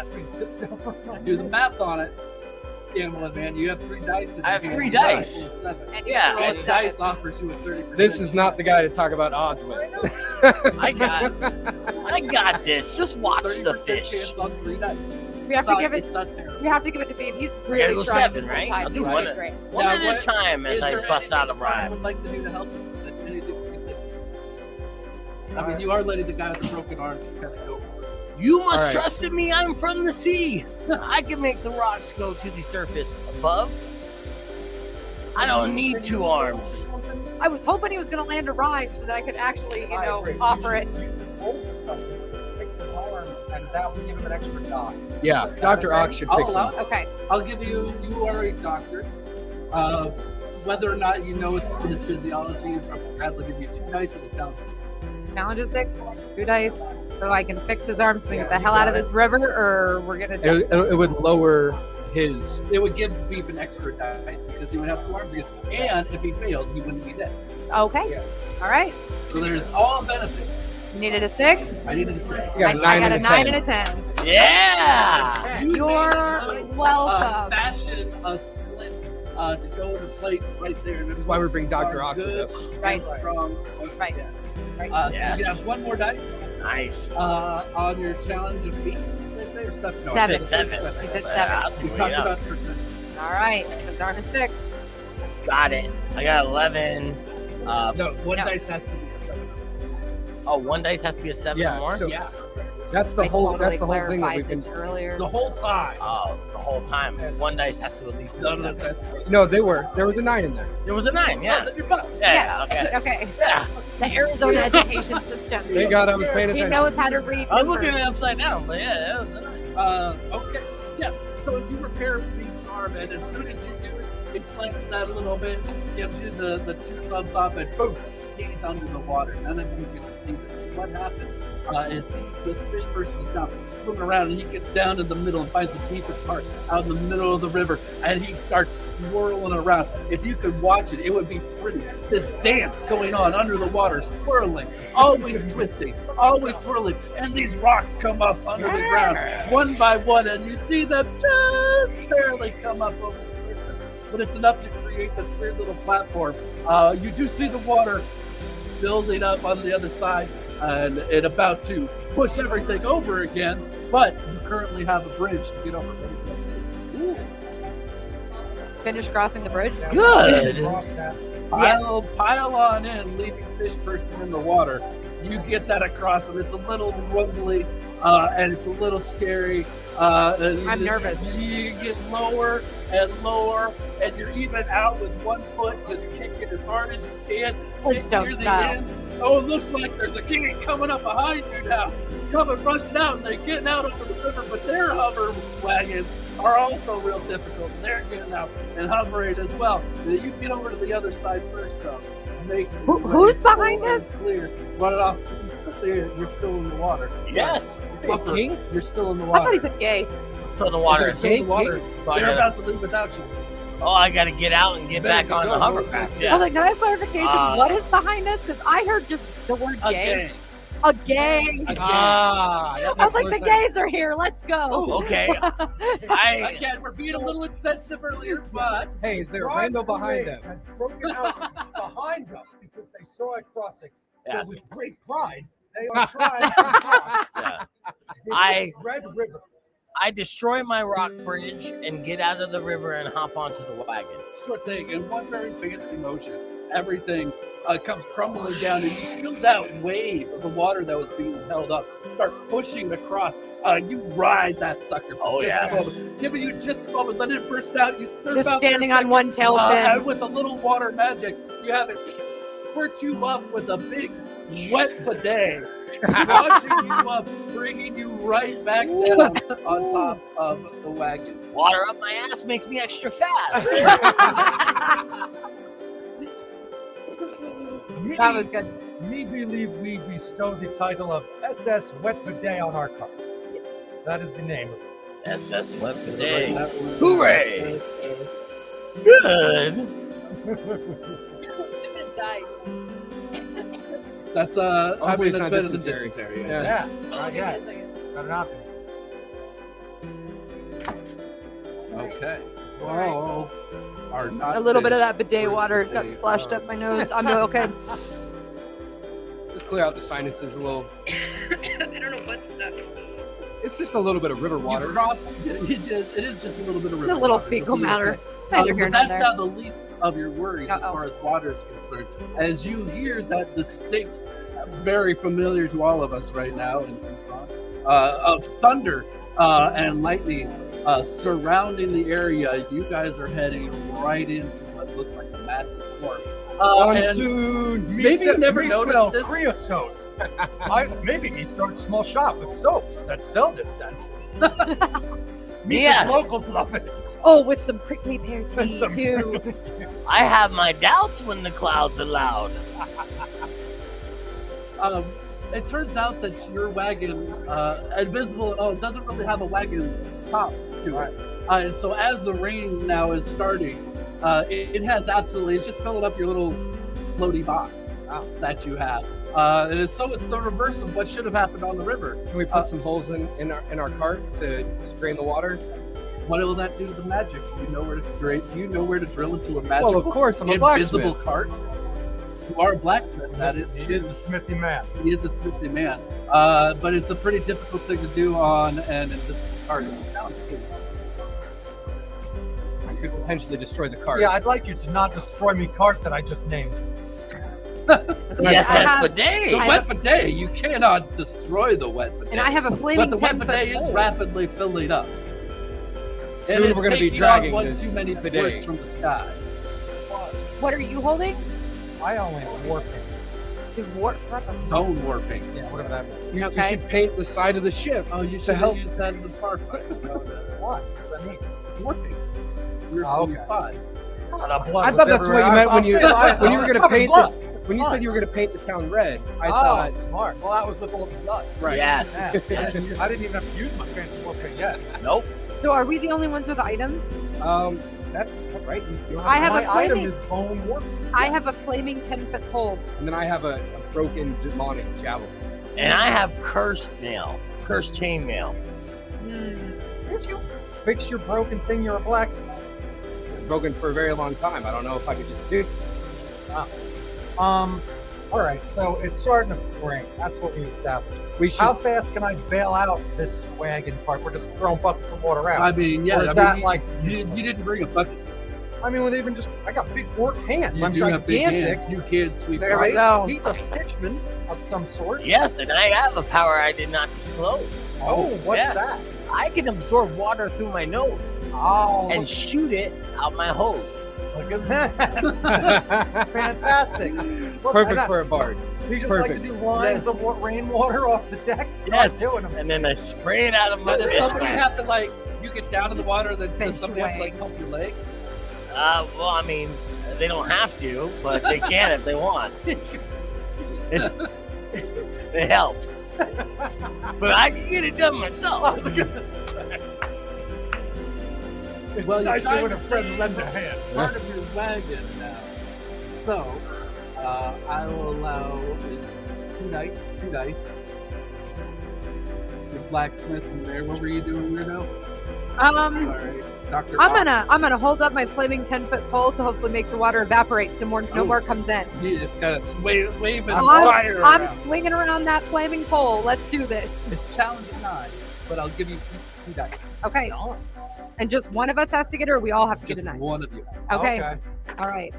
Do the math on it. Gambling, man. You have 3 dice. in I have your 3 hand. dice. You roll a 7. And you Yeah, roll a And seven. dice offers you a 30%. This is not the guy to talk about odds with. I got this. Just watch the 30% fish. chance on 3 dice. We have to give it. It's not terrible. We have to give it to Babe. He's gotta really go trying 7, this whole right? time. I'll do He's one doing at- great. One Now, at a what- time as Is I there bust out a anything Brian rhyme. would like to do to help you? Anything you can do? I mean, you are letting the guy with the broken arm just kind of go. You must All right. trust in me. I'm from the sea. I can make the rocks go to the surface above. I don't need 2 arms. I was hoping he was going to land a rhyme so that I could actually, offer it. Fix an arm, and that would give him an extra dot. Yeah, Dr. Ox should I'll fix allow him. it. Okay. I'll give you. You are a doctor. Whether or not you know it's from his physiology is up to I'll give you 2 dice and a challenge. Challenge is 6. 2 dice. So I can fix his arms so we get the hell out of this river, or we're going to. It would lower his. It would give Beef an extra dice because he would have 2 arms against him. And if he failed, he wouldn't be dead. Okay. Yeah. All right. So there's all benefits. You needed a 6? I needed a 6. Yeah, I 9 got and a a 9 10. and a 10. Yeah. You You're managed to, welcome. fashion a splint to go into place right there. That's why we bring Dr. Ox with Good us. Right. and strong. Right. Yeah. Right. So Yes. you have one more dice Nice. on your challenge of 8. Did I say or 7? No, I Seven. said 7. You said Yeah, 7. We I'll talked do it. about percentage. All right. So darn a 6. Got it. I got 11. No, one No. dice has to be a 7. Oh, one dice has to be a 7 Yeah, or more? so- Yeah, That's the I whole. totally That's the whole thing that clarified we've been. this earlier. the whole time. Oh, the whole time. One dice has to at least be a None of 7. that's No, they were. There was a 9 in there. There was a 9, yeah. Then you're fine. Yeah, okay. Okay. Yeah. The Arizona education system. Thank God I was paying He attention. knows how to read. I was looking at numbers. it upside down, but yeah. That was Okay, yeah. So you repair the arm, and as soon as you do it, it flexes out a little bit, gives you the 2 thumbs up, and boom, he's under the water. And then you get to see this. What happened is this fish person is now swimming around, and he gets down in the middle and finds the deepest part out in the middle of the river, and he starts swirling around. If you could watch it, it would be pretty. This dance going on under the water, swirling, always twisting, always twirling, and these rocks come up under the ground one by one, and you see them just barely come up over the surface, but it's enough to create this weird little platform. You do see the water building up on the other side, and it about to push everything over again, but you currently have a bridge to get over. Finish crossing the bridge. Good. Cross that. Pile on in, leaving fish person in the water. You get that across, and it's a little rumbly, and it's a little scary. I'm nervous. You get lower and lower, and you're even out with one foot, just kicking as hard as you can. Flintstone Near the style. end. Oh, it looks like there's a gang coming up behind you now. Coming rushing out, and they're getting out over the river, but their hover wagons are also real difficult. They're getting out and hovering as well. You get over to the other side first, though. Who's behind us? Clear. Run it off. Clear. You're still in the water. Yes. Flipper, King? you're still in the I water. thought he said gay. So in the water. You're still in the water. So I They're gotta, about to leave without you. I gotta get out and get Better back on go. the hovercraft. Hold Yeah. on, can I have clarification? What is behind us? Because I heard just the word A gay. gang. A gang. A gang. Ah, that I was makes like, more the sense. gays are here. Let's go. Oh, okay. Again, we're being a little insensitive earlier, but Hey, is there a Rod rainbow behind Parade them? has broken out behind us because they saw it crossing. Yes. So with great pride, they are trying to cross Yeah. this Red River. I destroy my rock bridge and get out of the river and hop onto the wagon. sure thing. In one very fancy motion, everything comes crumbling down, and you feel that wave of the water that was being held up start pushing across. You ride that sucker. for Oh, just a yes. moment. Giving you just a moment, let it burst out. You surf Just out for a standing on second, one tail fin. and with a little water magic, you have it squirt you up with a big wet bidet, washing you up, bringing you right back down on top of the wagon. Water up my ass makes me extra fast. That was good. We believe we bestow the title of SS Wet Bidet on our car. That is the name. SS Web Bidet. That was- Hooray! Good. That's I mean, Hopefully that's it's not better than dysentery. dysentery. Yeah. Yeah, not yet. Got an option. Okay. Whoa. Are not A little bit of fish that bidet for water got today. splashed up my nose. I'm okay. Just clear out the sinuses a little. I don't know what's that. It's just a little bit of river You water. cross. It is just a little bit of river A little water. fecal It'll be matter. okay. Neither here But nor that's there. not the least of your worries as Uh-oh. far as water is concerned. As you hear that distinct, very familiar to all of us right now in Tucson, of thunder and lightning surrounding the area, you guys are heading right into what looks like a massive storm. And Monsoon. maybe you never noticed smell this. creosote. Maybe me start a small shop with soaps that sell this scent. Me Yeah. the locals love it. Oh, with some prickly pear And tea some- too. I have my doubts when the clouds are loud. It turns out that your wagon, invisible at all, doesn't really have a wagon top to it. And so as the rain now is starting, it has absolutely, it's just filling up your little floaty box that you have. It's the reverse of what should have happened on the river. Can we put some holes in our cart to drain the water? What will that do to the magic? Do you know where to drain? Do you know where to drill into a magic? Well, of course, I'm a invisible blacksmith. cart. You are a blacksmith. That is He is a smithy man. He is a smithy man. But it's a pretty difficult thing to do on an invisible cart in the town. I could potentially destroy the cart. Yeah, I'd like you to not destroy me cart that I just named. Yes, I have- that's bidet. The I wet bidet, you cannot destroy the wet bidet. And I have a but flaming the wet 10-foot bidet is pole. rapidly filling up. Soon And it's we're gonna be taking dragging on one this too many bidet. squirts from the sky. What are you holding? I only have war paint. The warp. Bone warping. Yeah, whatever that means. You Okay. should paint the side of the ship. Oh, you To should help. have used that in the bar fight. What? What does that mean? Warping. You're Oh, okay. fine. Oh, the blood I was thought that's what everywhere. you meant I'll when you say it, when you were I was gonna covered in paint blood. when you Fine. said you were gonna paint the town red. I Oh, thought smart. Well, that was with all the blood. right. Yes. Yeah. Yes. I didn't even have to use my fancy war paint yet. Nope. So are we the only ones with items? That's right. You don't I have my a item flaming- is bone war paint. I have a flaming 10-foot pole. And then I have a broken demonic javelin. And I have cursed nail, cursed chainmail. Can't you fix your broken thing? You're a blacksmith. Broken for a very long time. I don't know if I could just do. All right, so it's starting to rain. That's what we established. We should. How fast can I bail out this wagon part? We're just throwing buckets of water out. I mean, yeah. Or is I that mean, like you didn't bring a bucket. I mean, with even just I got big work hands. You I'm do have big gigantic. hands. You can't sweep. There we right? go. He's a pitchman of some sort. Yes, and I have a power I did not disclose. Oh, what's yes. that? I can absorb water through my nose Oh, and shoot it out my hose. look at that. Fantastic. Look, Perfect and for a bard. we just like perfect. to do lines of what rainwater off the deck. Start Yes. doing them. And then I spray it out of my But does fist. somebody have to you get down in the water, then Feng does somebody have to shui. help your leg? Well, I mean, they don't have to, but they can if they want. It helps. But I can get it done myself. It's Well, you're nicer trying when to a friend save lend a hand. part of your wagon now. So, I will allow two dice. Your blacksmith in there. What were you doing, Weirdo? Sorry, Dr. I'm gonna hold up my flaming 10-foot pole to hopefully make the water evaporate so no Oh. more comes in. You just gotta waving I'm, fire I'm around. swinging around that flaming pole. Let's do this. It's challenge 9, but I'll give you each 2 dice. Okay. And just one of us has to get it, or we all have to get Just a 9. one of you. Okay. All right.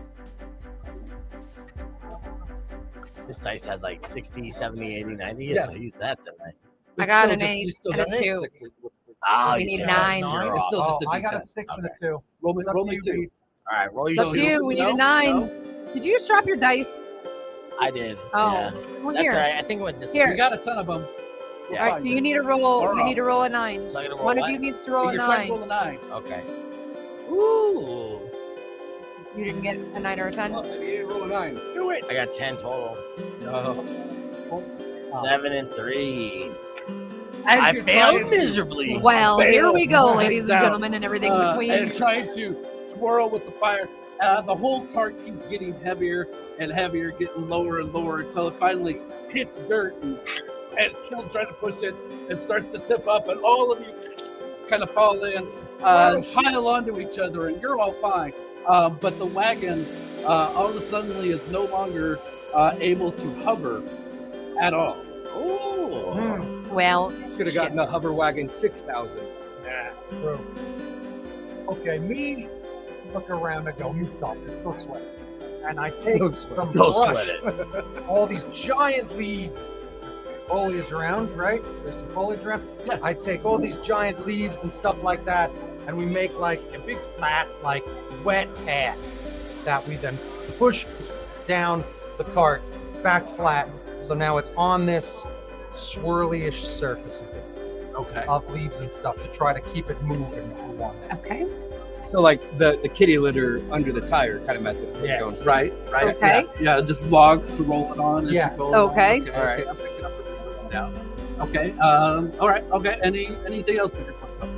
This dice has like 60, 70, 80, 90. Yeah. If I use that tonight. I It's got still an just- 8 you still and a got 2. 6. Oh, We you need take 9. zero It's off. still just a I got a D10. 6 and a Okay. 2. Roll me, It's up roll to me you, 2. Pete. All right, roll It's your up two. to you. We need No, a 9. no. Did you just drop your dice? I did. Oh. Yeah. Well, That's here. all right. I think it went this Here. We way. got a ton of them. Yeah. All right. So you need to roll. Or You need to roll a 9. So I'm gonna roll One of what? you needs to roll a You're trying to 9. roll a 9. Okay. Ooh. You didn't get a 9 or a 10. Well, maybe you roll a 9. Do it. I got 10 total. No. 7 and 3. As I you're failed trying to- miserably. Well, here we go, ladies and down. gentlemen, and everything between. And trying to swirl with the fire. The whole cart keeps getting heavier and heavier, getting lower and lower until it finally hits dirt and Kil's trying to push it and starts to tip up, and all of you kind of fall in and pile onto each other, and you're all fine. But the wagon all of a sudden is no longer able to hover at all. Ooh. Well, Should have gotten a hover wagon 6,000. True. Okay, me look around and go, me soft, go sweat. And I take some Go brush, sweat it. all these giant leaves. There's foliage around, right? There's some foliage around. Yeah. I take all these giant leaves and stuff like that, and we make like a big flat, like wet path that we then push down the cart back flat. So now it's on this swirly-ish surface of it, Okay. of leaves and stuff to try to keep it moving if we want it. okay. So like the kitty litter under the tire kind of method. we're Yes. going. Right. Okay. Yeah, just logs to roll it on. As Yes. you go along. Okay. Okay. All right. I'm picking up what you're putting down. Okay. All right. Okay. Anything else that you're putting up?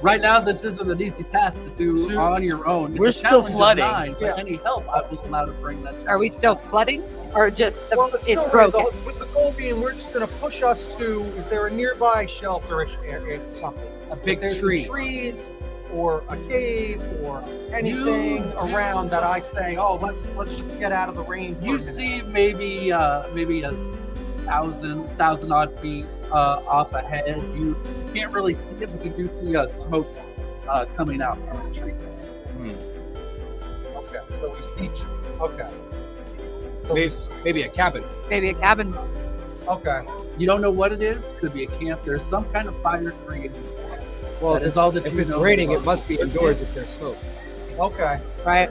Right now, this isn't an easy task to do Two. on your own. We're It's a still challenge of flooding. 9, but Yeah. any help, I was allowed to bring that. Are we still flooding? or just Well, it's still broken? with the goal being, we're just going to push us to. Is there a nearby shelterish area, something? A big There's tree. some trees or a cave or anything around that I say, oh, let's just get out of the rain. For You a minute. see maybe a thousand odd feet off ahead. You can't really see it, but you do see smoke coming out from the tree. Okay, so we see. Okay. So Maybe a cabin. Maybe a cabin. Okay. You don't know what it is. Could be a camp. There's some kind of fire created. Well, That is all that if you it's know raining, about. it must be indoors if there's smoke. Okay. Right.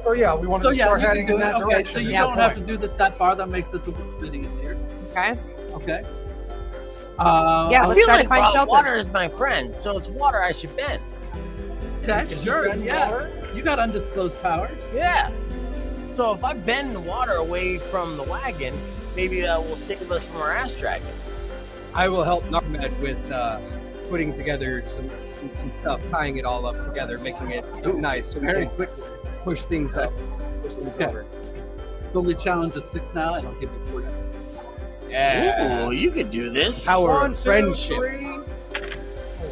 So yeah, we want to start you can heading do in it. that Okay, direction. so you Yeah, don't have to do this that far. That makes this a bit easier. Okay. Okay. Yeah, I let's feel try to like find shelter. water is my friend, so it's water I should bend. Okay, sure. bend Yeah. water? You got undisclosed powers. Yeah. So if I bend the water away from the wagon, maybe will save us from our ass dragging. I will help Narmed with putting together some stuff, tying it all up together, making it nice so we Very can quickly. push things up, push things Okay. over. It's only challenge is 6 now, and I'll give you 4. Yeah. Ooh, you could do this. Power 1, of 2, friendship. 3, 4.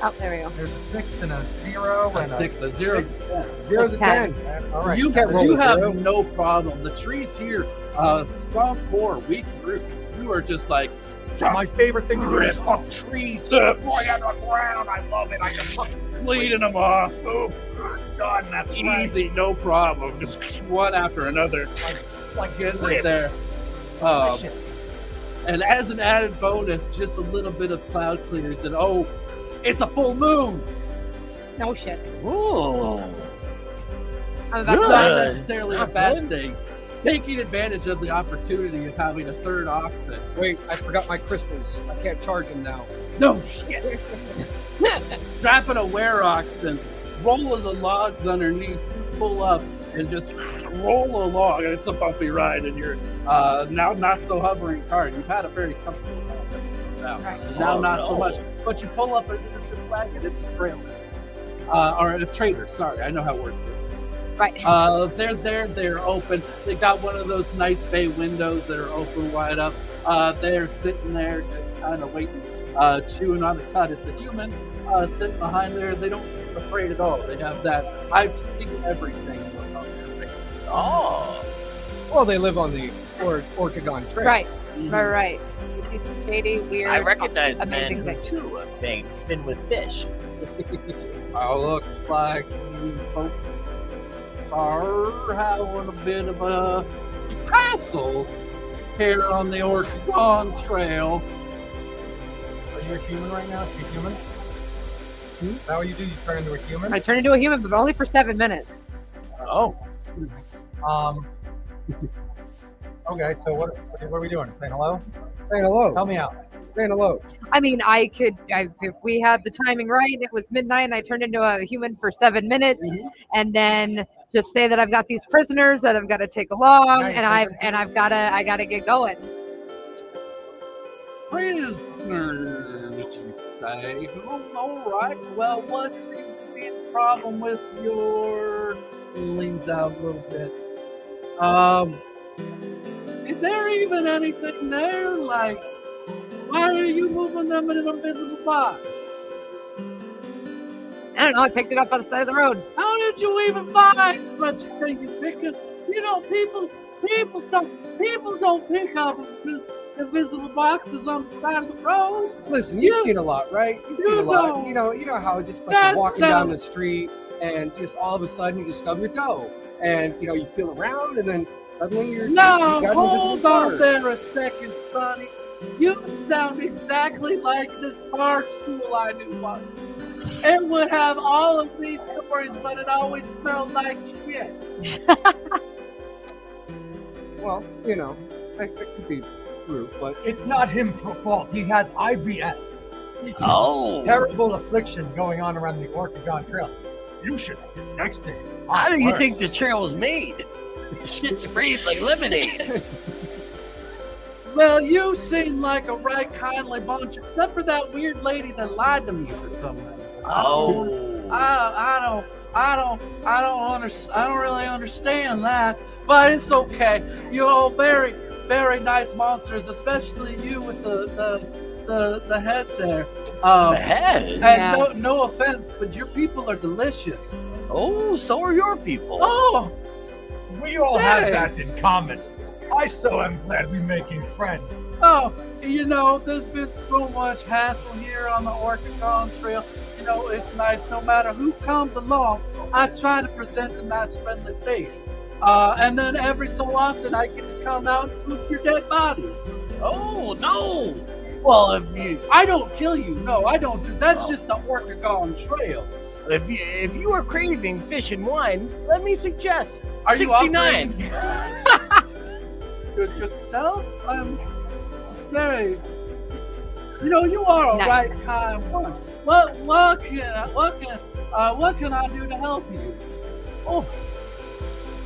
Oh, there we go. There's a 6 and a 0 and a 6, a 0, 6. 10. 0 to 10. 10. All right. You can't roll a have zero. no problem. The trees here, strong core, weak roots. You are just like, My favorite thing to do is hug trees. Right on the ground. I love it. I just hug bleeding them off. Oh, done. That's right. easy, no problem. Just one after another. Like Getting it ribs. there. Delicious. And as an added bonus, just a little bit of cloud clears, and oh, it's a full moon. No shit. Ooh. I'm about It's to not Good. necessarily a Not bad thing. Taking advantage of the opportunity of having a third oxen. Wait, I forgot my crystals. I can't charge them now. No shit. Strapping a were oxen, rolling the logs underneath, pull up, and just roll along. And it's a bumpy ride, and you're now not so hovering car. You've had a very comfortable ride. Right. Now Oh, not so no. much. But you pull up a wagon, it's a trailer. Or a trader, sorry. I know how it works. Right. They're there, they're open. They got one of those nice bay windows that are open wide up. They're sitting there just kind of waiting, chewing on the cut. It's a human sitting behind there. They don't seem afraid at all. They have that, I've seen everything look on their face. Oh. Well, they live on the ORKegon Trail. Right. Right. You see some shady, weird. I recognize men amazing who things. too have been with fish. Looks like you folks are having a bit of a hassle here on the ORKegon Trail. Are you a human right now? Are you human? Is that what you do? You turn into a human? I turned into a human, but only for 7 minutes. Oh, Okay, so what are we doing? Saying hello? Saying hello. Help me out. Saying hello. I mean, if we had the timing right, it was midnight, and I turned into a human for 7 minutes, and then just say that I've got these prisoners that I've got to take along, Nice. and I gotta get going. prisoners, you say? All right. Well, what seems to be the problem with your? Leans out a little bit. Is there even anything there? Like, why are you moving them in an invisible box? I don't know. I picked it up on the side of the road. How did you even find such a thing? You pick it. You know, people don't pick up invisible boxes on the side of the road. Listen, you've You- seen a lot, right? You've you seen a lot. know. You know how just like That you're walking down sounds- the street and just all of a sudden you just stub your toe, and you feel around, and then suddenly you're No, you got an hold invisible on bar. there a second, Sonny. You sound exactly like this bar stool I knew once. It would have all of these stories, but it always smelled like shit. Well, that could be true, but It's not him's fault. He has IBS. Oh. Terrible affliction going on around the ORKegon Trail. You should sit next to him. How do you think the trail was made? Shit sprayed like lemonade. Well, you seem like a right kindly bunch, except for that weird lady that lied to me for some reason. Oh. I don't really understand that, but it's okay. You're all very, very nice monsters, especially you with the head there. The head? And Yeah. no offense, but your people are delicious. Oh, so are your people. Oh, We all have that Thanks. in common. I so am glad we're making friends. oh, you know, there's been so much hassle here on the ORKegon Trail. You know, it's nice no matter who comes along. I try to present a nice, friendly face. And then every so often I get to come out and flip your dead bodies. Oh, no. Well, I don't kill you. No, I don't do. That's just the ORKegon Trail. if you are craving fish and wine, let me suggest Are you 69. Yourself? I'm very. You know, you are a Nice. right kind one. What can I do to help you? Oh,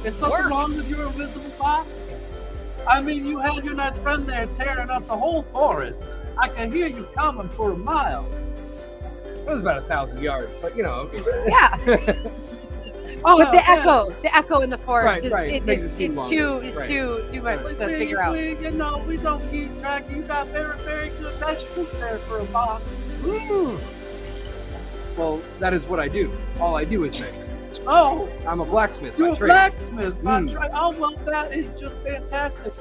is something Work. wrong with your invisible box? I mean, you had your nice friend there tearing up the whole forest. I can hear you coming for a mile. It was about 1,000 yards, but you know. Yeah. Oh, But the yes. echo in the forest, Right, makes it seem it's longer. too Right. too much We- to figure out. You know, we don't keep track. You got very, very good vegetables there for a box. Well, that is what I do. All I do is make. Oh, I'm a blacksmith you're by a trade. blacksmith. by Mm. trade. Oh, well, that is just fantastic.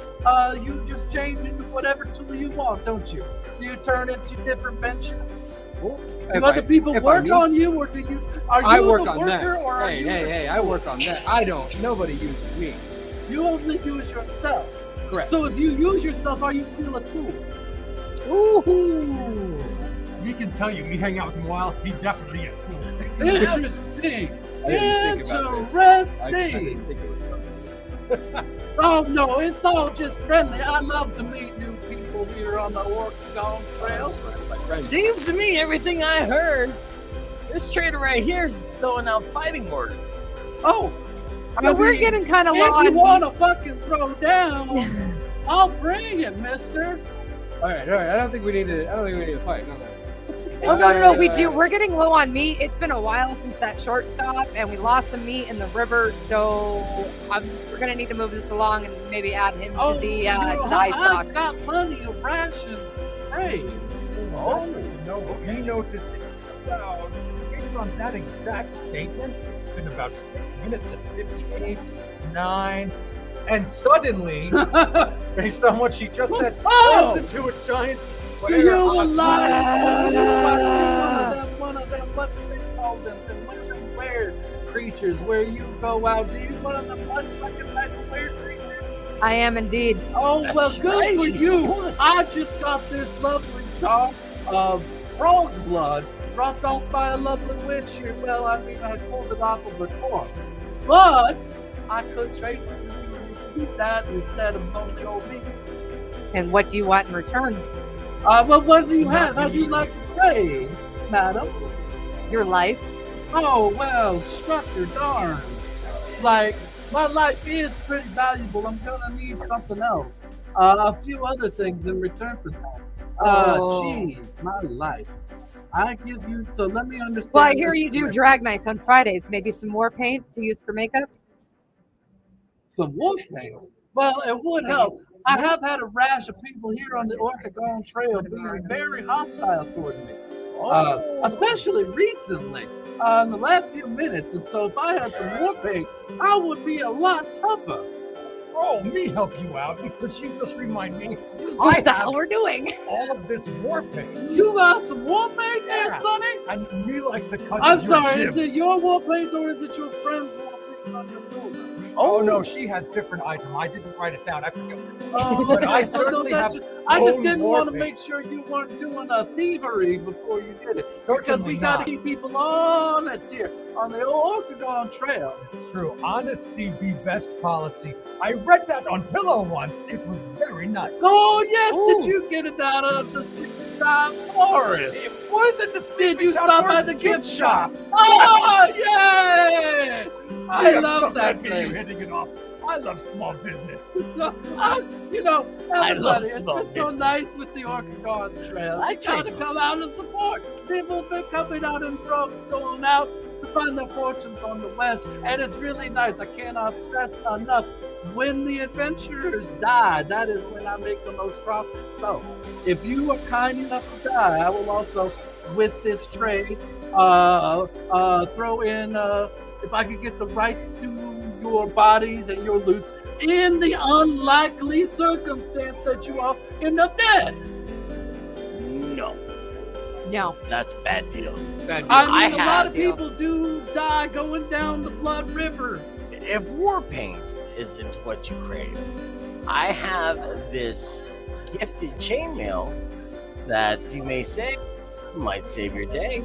You just change into whatever tool you want, don't you? Do you turn into different benches? Do If other people if I work need on to. you, or do you? Are you I work the on worker, that. or are Hey, you hey, the hey! I tool? work on that. I don't. Nobody uses me. You only use yourself. Correct. So if you use yourself, are you still a tool? Ooh. We can tell you, we hang out with him a while. He definitely a fool. Interesting. I didn't think about this. I Interesting. didn't think it was. Oh no, it's all just friendly. I love to meet new people here on the ORKegon Trail. Seems to me everything I heard, this trader right here is throwing out fighting orders. Oh, So we're getting kind of low if you on. want to fucking throw down, I'll bring it, mister. All right. I don't think we need to. I don't think we need to fight. No. Oh no, we do. We're getting low on meat. It's been a while since that short stop, and we lost some meat in the river. So we're gonna need to move this along and maybe add him to the ice I box. got plenty of rations. Great. Oh, to know what we noticed about, based on that exact statement, it's been about 6 minutes and 58, 9, and suddenly, based on what she just said, Oh! turns into a giant Do you flare alive? One of them, what do they call them? One of them weird creatures where you go out. Do you one of them one-second type of weird creatures? I am indeed. Oh, well, That's good right, for she's you. cool. I just got this lovely jar of frog blood dropped off by a lovely witch here. Well, I mean, I pulled it off of her corpse. But I could trade for you and keep that instead of lonely old me. And what do you want in return? Well, what do you have? How do you like to trade, madam? Your life? Oh, well, structure, darn. Like, my life is pretty valuable. I'm gonna need something else. A few other things in return for that. Geez, my life. I give you, so let me understand. Well, I hear this you do correctly. drag nights on Fridays. Maybe some more paint to use for makeup. Some wood paint. Well, it would help. I have had a rash of people here on the ORKegon Trail being very hostile toward me. Especially recently, in the last few minutes. And so if I had some war paint, I would be a lot tougher. Oh, me help you out because you just remind me What the hell we're doing? all of this war paint. You got some war paint there, Yeah. Sonny? And me like the cut I'm of your sorry, jib. is it your war paint or is it your friend's war paint on your shoulder? Oh no, she has different item. I didn't write it down. I forgot. Oh, But I okay, so certainly that's have I just own didn't war want to make paint. sure you weren't doing a thievery before you did it. Because Certainly we got to not. keep people honest here on the ORKegon Trail. It's true. Honesty be best policy. I read that on Pillow once. It was very nice. Oh, yes, Ooh. did you get it out of the Sleepy-Time Forest? It wasn't the Did you Sleepy Town stop at Forest the gift shop? shop? Oh, yay! I am love so that glad to hear you place. hitting it off. I love small business. You know, I love everybody, it's small been so business. nice with the ORKegon Trail. I You gotta trade come out and support. People have been coming out in droves, going out, to find their fortunes on the west. And it's really nice. I cannot stress enough. When the adventurers die, that is when I make the most profit. So, if you are kind enough to die, I will also, with this trade, throw in, if I could get the rights to your bodies and your loots in the unlikely circumstance that you all end up dead. No, that's a bad deal. I mean, a lot of people do die going down the Blood River. If war paint isn't what you crave, I have this gifted chainmail that you may say might save your day.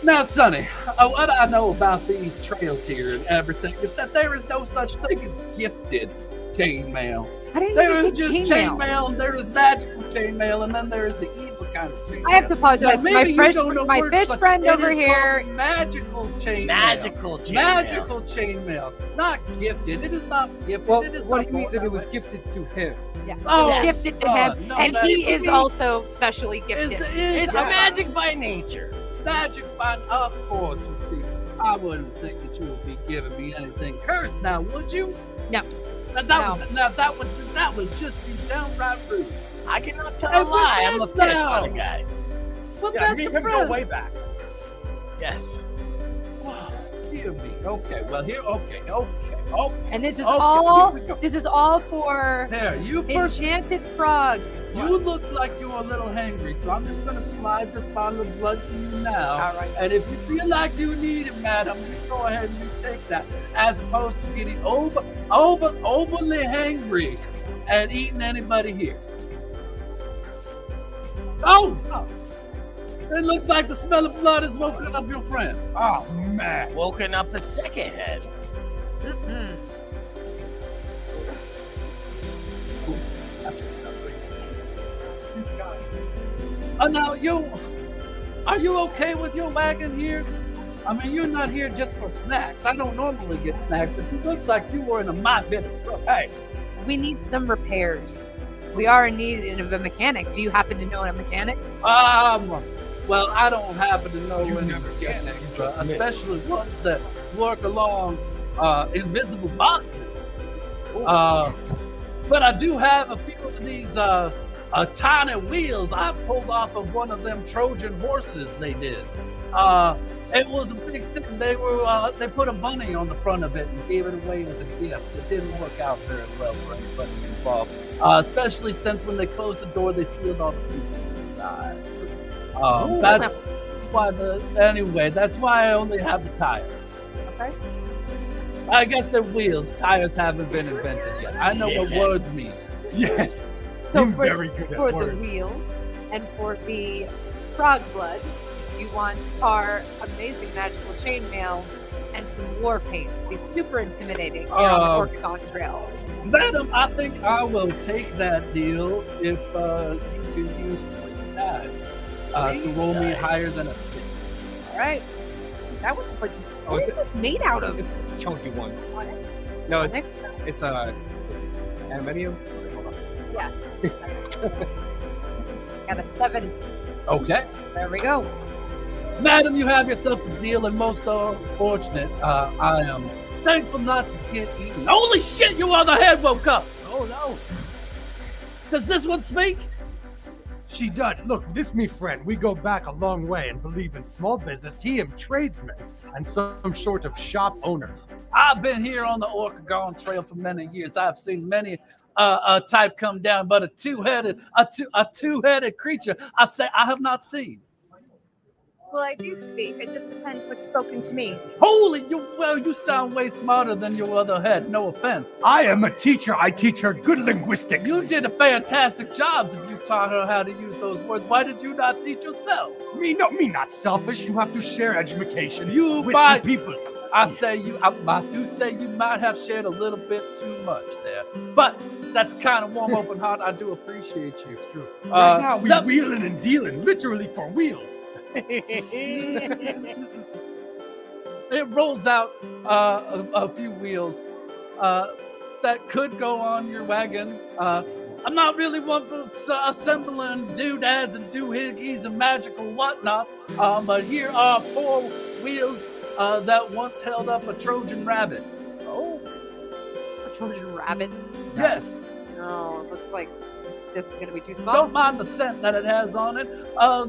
Now, Sonny, what I know about these trails here and everything is that there is no such thing as gifted chainmail. There is just chainmail, and there is magical chainmail, and then there is the evil kind of chainmail. I have to apologize. My fish friend over here. Magical chainmail. Magical chainmail. Magical chainmail. Not gifted. It is not gifted. Well, it is what not he means going that it was that way. gifted to him. Yeah. Oh, It's gifted to him, no, and that's he to is me. also specially gifted. It's magic by nature. Magic by, of course. You see, I wouldn't think that you would be giving me anything cursed now, would you? No. That would just be downright rude. I cannot tell Hey, a lie. I'm a friends fish now. kind of guy. What Yeah, best me of and him go friends? way back. Yes. Oh, dear me. Okay, well here. Okay. And this is Okay, all. here we go. This is all for There, you first. enchanted frog. You look like you're a little hangry, so I'm just gonna slide this bottle of blood to you now. All right. And if you feel like you need it, madam, you go ahead and you take that, as opposed to getting overly hangry and eating anybody here. Oh! It looks like the smell of blood is woken up your friend. Oh man. Woken up a second head. Mm-mm. Now, are you okay with your wagon here? I mean, you're not here just for snacks. I don't normally get snacks, but you look like you were in a might bit of trouble. Hey, We need some repairs. We are in need of a mechanic. Do you happen to know a mechanic? well, I don't happen to know You any never guess mechanics, that. You just especially ones that work along invisible boxes. But I do have a few of these tiny wheels I pulled off of one of them Trojan horses they did. It was a big thing. They put a bunny on the front of it and gave it away as a gift. It didn't work out very well for anybody involved, especially since when they closed the door, they sealed all the people inside. That's why that's why I only have the tires. Okay. I guess they're wheels. Tires haven't been invented yet. I know what words mean. Yes. So You're for, very good at for the words. wheels and for the frog blood, you want our amazing magical chainmail and some war paint to be super intimidating here on the ORKegon Trail. Madam, I think I will take that deal if you can use 3 dice to roll me dice. higher than a 6. All right. That was like, Oh, what is this made out of? It's a chunky one. Onyx? No, it's Onyx? it's aluminium. Hold on. Yeah. Got a 7. Okay. There we go. Madam, you have yourself a deal, and most fortunate, I am thankful not to get eaten. Holy shit, your other head woke up! Oh no. Does this one speak? She does. Look, this me friend, we go back a long way and believe in small business. He am tradesman and some sort of shop owner. I've been here on the ORKegon Trail for many years. I've seen many type come down, but a two-headed creature, I'd say I have not seen. Well, I do speak. It just depends what's spoken to me. Holy, you sound way smarter than your other head. No offense. I am a teacher. I teach her good linguistics. You did a fantastic job if you taught her how to use those words. Why did you not teach yourself? Me not selfish. You have to share education You with might- the people. I do say you might have shared a little bit too much there. But that's kind of warm, open heart. I do appreciate you. It's true. Right now, we wheeling and dealing, literally for wheels. It rolls out a few wheels that could go on your wagon. I'm not really one for assembling doodads and doohickeys and magical whatnot. But here are 4 wheels that once held up a Trojan rabbit. Oh, A Trojan rabbit. Yes. No, it looks like this is gonna be too small. Don't mind the scent that it has on it.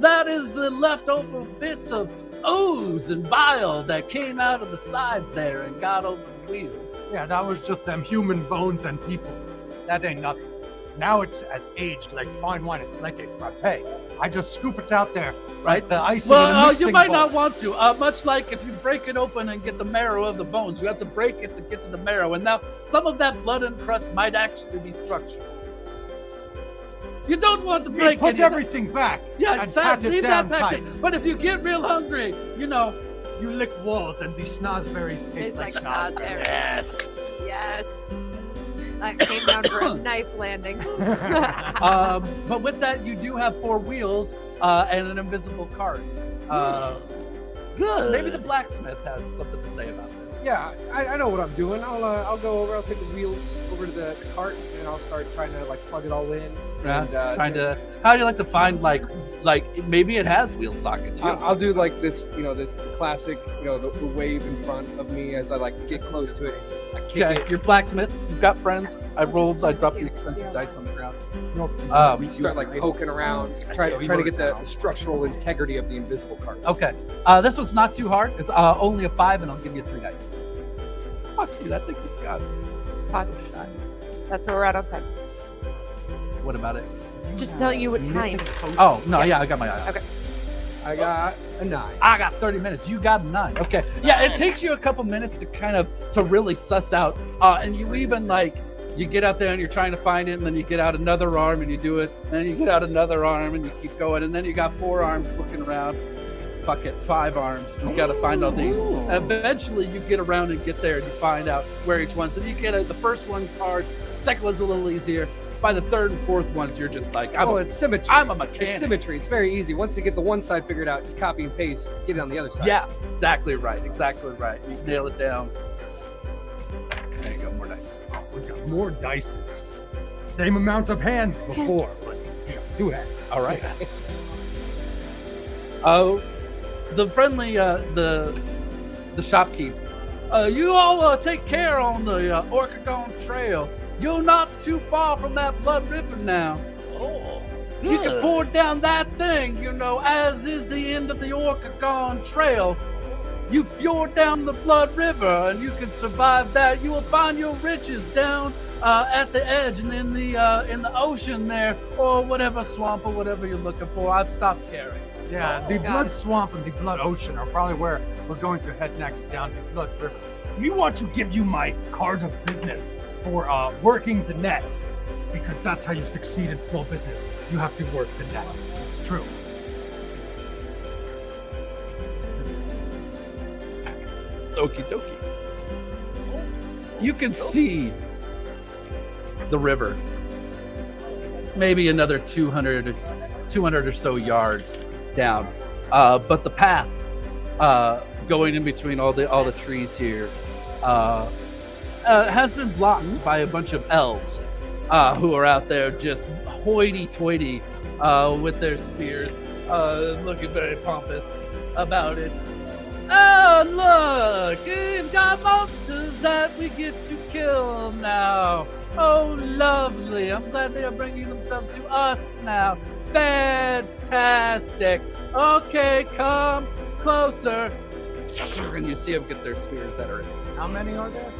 That is the leftover bits of ooze and bile that came out of the sides there and got over the wheels. Yeah, that was just them human bones and peoples. That ain't nothing. Now it's as aged like fine wine. It's like a frappe. I just scoop it out there, right? The icing in a Well, mixing you might bowl. not want to. Much like if you break it open and get the marrow of the bones, you have to break it to get to the marrow. And now some of that blood and crust might actually be structural. You don't want to break Put it. everything back. Yeah, and exactly. pat it Leave down that back tight. there. But if you get real hungry, you know. You lick walls and the schnozberries taste Tastes like like schnozberries. schnozberries. yes. Yes. That came down for a nice landing. But with that, you do have 4 wheels and an invisible cart. Good. Maybe the blacksmith has something to say about this. Yeah, I know what I'm doing. I'll go over. I'll take the wheels over to the cart, and I'll start trying to like plug it all in. Yeah, And, trying to. How do you like to find like maybe it has wheel sockets? You I'll do like this, this classic, the wave in front of me as I like get close to it. I kick Okay, it. you're blacksmith. You've got friends. I dropped the expensive dice on the ground. We start like poking around, trying to get the structural integrity of the invisible cart. Okay, this one's not too hard. It's only a 5, and I'll give you 3 dice. Fuck you, I think you got it. Todd, that's where we're at on time. What about it? Just telling you what time. Oh no, yeah, I got my eye. Okay. I got a 9. I got 30 minutes. You got 9. Okay. Yeah, it takes you a couple minutes to really suss out. And you even you get out there and you're trying to find it, and then you get out another arm and you do it, and then you get out another arm and you keep going, and then you got 4 arms looking around. Fuck it, 5 arms. We got to find all these. And eventually you get around and get there and you find out where each one's. And you get it. The first one's hard. The second one's a little easier. By the 3rd and 4th ones, you're just like, It's symmetry. I'm a It's mechanic. symmetry. It's very easy. Once you get the one side figured out, just copy and paste, get it on the other side. Yeah, exactly right. Exactly right. You nail it down. There you go, more dice. We got more dices. Same amount of hands before, but 2 hands. All right. The friendly, the shopkeep. You all take care on the ORKegon Trail. You're not too far from that blood river now. Oh, You can ford down that thing, as is the end of the ORKegon Trail. You fjord down the blood river, and you can survive that. You will find your riches down at the edge and in the ocean there, or whatever swamp or whatever you're looking for. I've stopped caring. Yeah, the blood swamp and the blood ocean are probably where we're going to head next, down the blood river. We want to give you my card of business for working the nets, because that's how you succeed in small business. You have to work the net. It's true. Okie dokie. You can see the river. Maybe another 200 or so yards down. But the path going in between all the trees here has been blocked by a bunch of elves who are out there just hoity-toity with their spears, looking very pompous about it. Oh, look! We've got monsters that we get to kill now. Oh, lovely. I'm glad they are bringing themselves to us now. Fantastic. Okay, come closer. And you see them get their spears that are in. How many are there?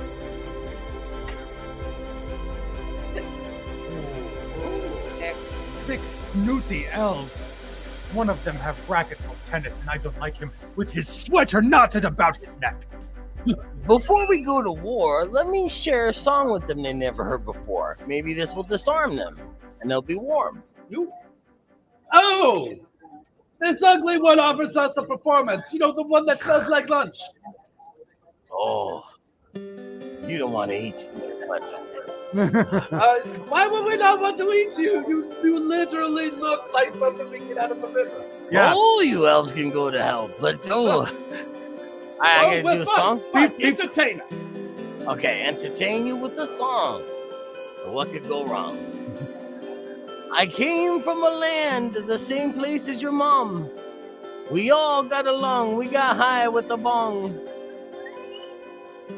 6 snooty elves. One of them have racquetball tennis, and I don't like him with his sweater knotted about his neck. Before we go to war, let me share a song with them they never heard before. Maybe this will disarm them, and they'll be warm. Oh! This ugly one offers us a performance. The one that smells like lunch. Oh, you don't want to eat from your butt. Why would we not want to eat you? You literally look like something we get out of the river. Yeah. Oh, you elves can go to hell, but I gotta do a song. Entertain us. Okay, entertain you with a song. What could go wrong? I came from a land, the same place as your mom. We all got along, we got high with the bong.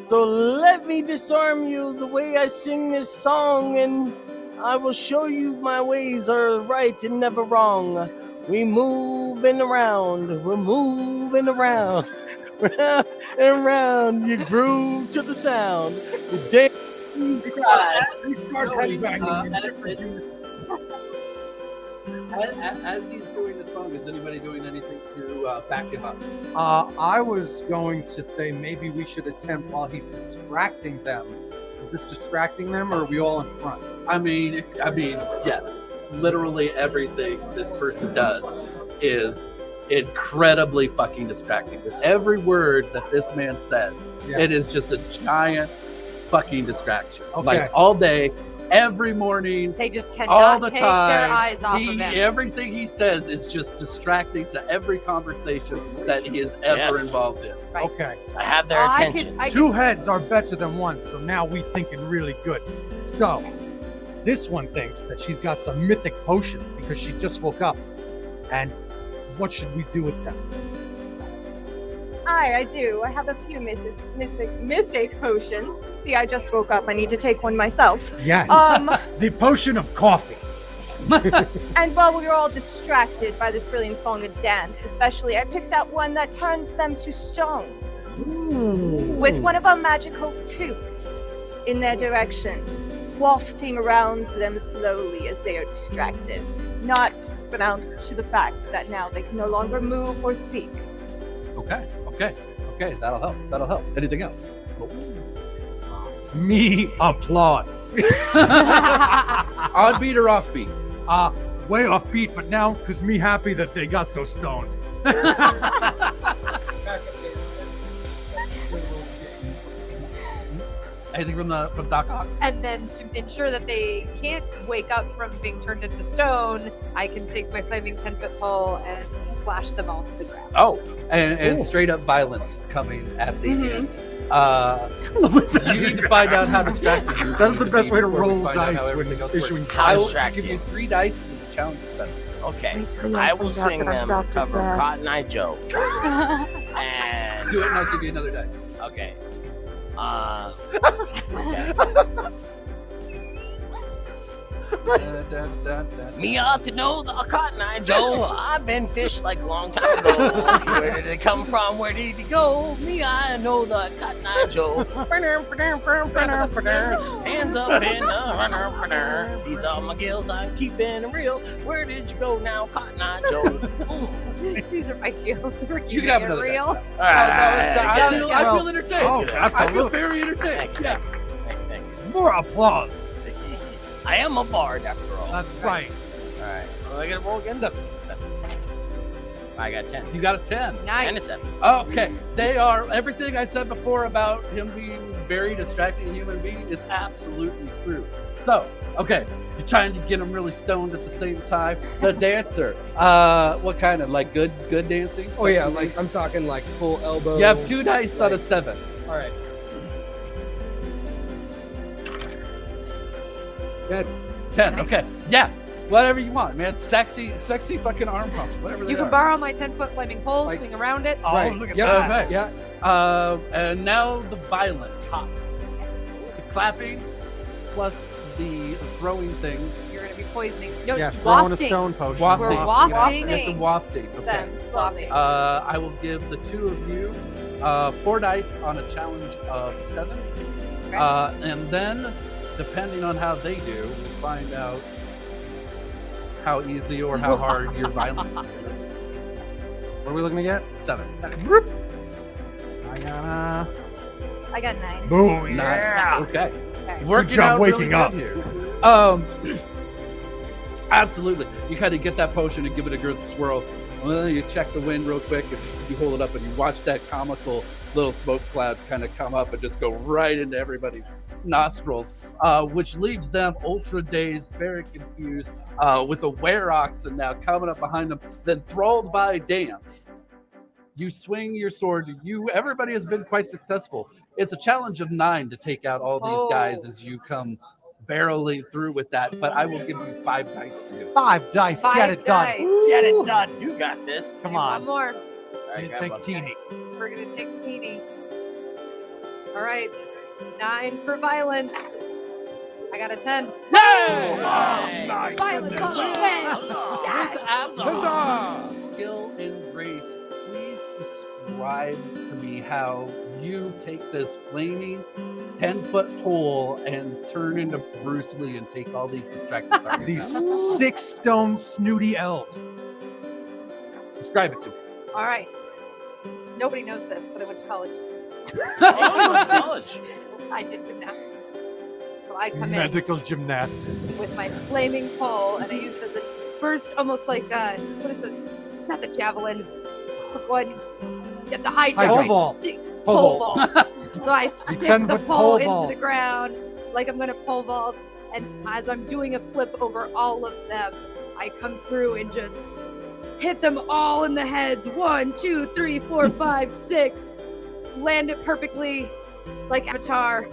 So let me disarm you the way I sing this song, and I will show you my ways are right and never wrong. We moving around, we're moving around, round and round. You groove to the sound. You dance. As he's doing the song, is anybody doing anything to back him up? I was going to say maybe we should attempt while he's distracting them. Is this distracting them, or are we all in front? I mean, yes. Literally everything this person does is incredibly fucking distracting. With every word that this man says, it is just a giant fucking distraction. Okay. Like all day, every morning, They just all cannot the take time. their eyes off of him. Everything he says is just distracting to every conversation that he is ever involved in. Right. Okay. I have their attention. Two heads are better than one, so now we thinking really good. So, this one thinks that she's got some mythic potion because she just woke up. And what should we do with them? I do. I have a few mythic potions. See, I just woke up. I need to take one myself. Yes. The potion of coffee. And while we were all distracted by this brilliant song and dance, especially, I picked out one that turns them to stone. With one of our magical toots in their direction, wafting around them slowly as they are distracted, not pronounced to the fact that now they can no longer move or speak. Okay. That'll help. Anything else? Me applaud. On beat or off beat? Way off beat, but now because me happy that they got so stoned. Anything from Doc Ox? And then to ensure that they can't wake up from being turned into stone, I can take my flaming 10-foot pole and slash them all to the ground. Oh, and straight up violence coming at the end. You need to find out how distracted you. That is the best way to before we roll find out dice how when everything else issuing works. How I will distract give you. you 3 dice and the challenge is set. Okay. I will sing them cover Cotton Eye Joe. And Do it and I'll give you another dice. okay. Me ought to know the Cotton Eye Joe. I've been fished like a long time ago. Where did it come from? Where did it go? Me, I know the Cotton Eye Joe. Hands up in the these are my gills. I'm keeping real. Where did you go now, Cotton Eye Joe? These are my heels. We're You keeping can have it another real. dice. I feel entertained. Oh, I feel absolutely. very entertained. Thank you. More applause. I am a bard after all. That's right. All right. Well, I gotta roll again. 7. I got 10. You got a 10. And a Nice. 7. Okay, they are everything I said before about him being very distracting human being is absolutely true. So, okay, you're trying to get him really stoned at the same time. The dancer, what kind of like good dancing? Oh yeah, like I'm talking like full elbow. You have 2 dice out of 7. All right. Good. 10. Okay, yeah, whatever you want, man. Sexy fucking arm pumps, whatever they You can are. borrow my 10-foot flaming pole, Like- swing around it. Oh, Right. look at Yep. that. Okay. Yeah. And now the violence. The clapping plus the throwing things. You're going to be poisoning. No, Yes, throwing a wafting. stone potion. Wafting. We're wafting. It's the wafting. Okay. Them. Wafting. I will give the 2 of you 4 dice on a challenge of 7. Okay. And then, depending on how they do, we'll find out how easy or how hard your violence is. What are we looking to get? 7. I got I got 9. boom. Yeah. Okay. Okay. Working Good job out waking really up. good here. Absolutely. You kind of get that potion and give it a good swirl. Well, you check the wind real quick and you hold it up and you watch that comical little smoke cloud kind of come up and just go right into everybody's nostrils, which leaves them ultra dazed, very confused, with the were-oxen now coming up behind them, then thralled by dance. You swing your sword. Everybody has been quite successful. It's a challenge of 9 to take out all these guys as you come barreling through with that, but I will give you 5 dice to do it. 5 dice. Get Five it done. dice. Get it done. You got this. Come One on. more. All right, You grab take one. teeny. We're gonna take Teeny. All right, 9 for violence. I got a 10. Nice. Violence on the way. Yes. Absolute skill and grace. Please describe to me how you take this flaming 10-foot pole and turn into Bruce Lee and take all these distracted targets. These 6 stone snooty elves. Describe it to me. All right. Nobody knows this, but I went to college. Oh, college. I did gymnastics. So I come Medical gymnastics. in with my flaming pole, and I use it as a burst, almost like what is it? Not the javelin. What? Yeah, the high Pole jump. vault. Pole vault. So I stick the 10-foot pole pole into vault. the ground like I'm gonna pole vault, and as I'm doing a flip over all of them, I come through and just hit them all in the heads. 1, 2, 3, 4, 5, 6. Land it perfectly, like Avatar,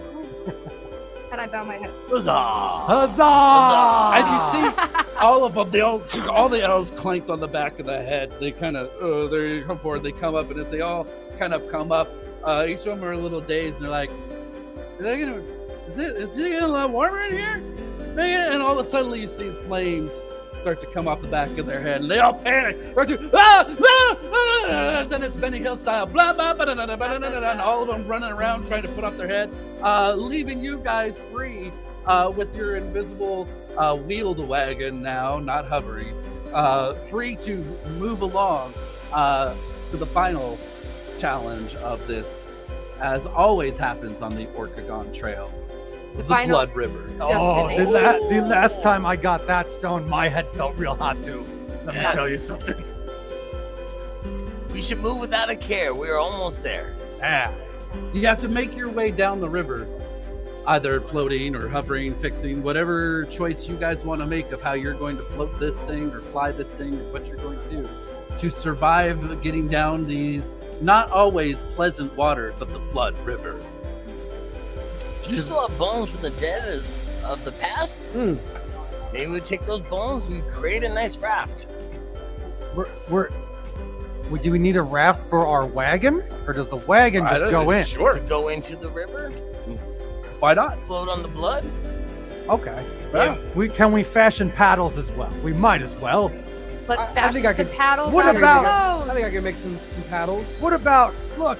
and I bow my head. Huzzah. Huzzah! And you see all of them, all the elves clanked on the back of the head. They kind of, they come forward, they come up, and as they all kind of come up, each of them are a little dazed, and they're like, is it getting a lot warmer in here? And all of a sudden you see flames start to come off the back of their head, and they all panic. And then it's Benny Hill style, blah, blah, blah, blah, blah, blah, blah, blah, and all of them running around trying to put up their head, leaving you guys free with your invisible wheeled wagon now, not hovering, free to move along to the final challenge of this, as always happens on the ORKegon Trail, the final Blood River. Oh, Destiny. the last time I got that stone, my head felt real hot too. Let me Yes. tell you something. We should move without a care. We're almost there. Yeah. You have to make your way down the river, either floating or hovering, fixing, whatever choice you guys want to make of how you're going to float this thing or fly this thing or what you're going to do to survive getting down these not always pleasant waters of the Blood River. You still have bones from the dead of the past? Maybe we take those bones, we create a nice raft. Do we need a raft for our wagon, or does the wagon just go in? Sure. To go into the river, Why not? float on the blood. Okay. Yeah. Can we fashion paddles as well? We might as well. Let's I fashion think I some could- paddles. What out of about- clothes. I think I can make some paddles. What about, look,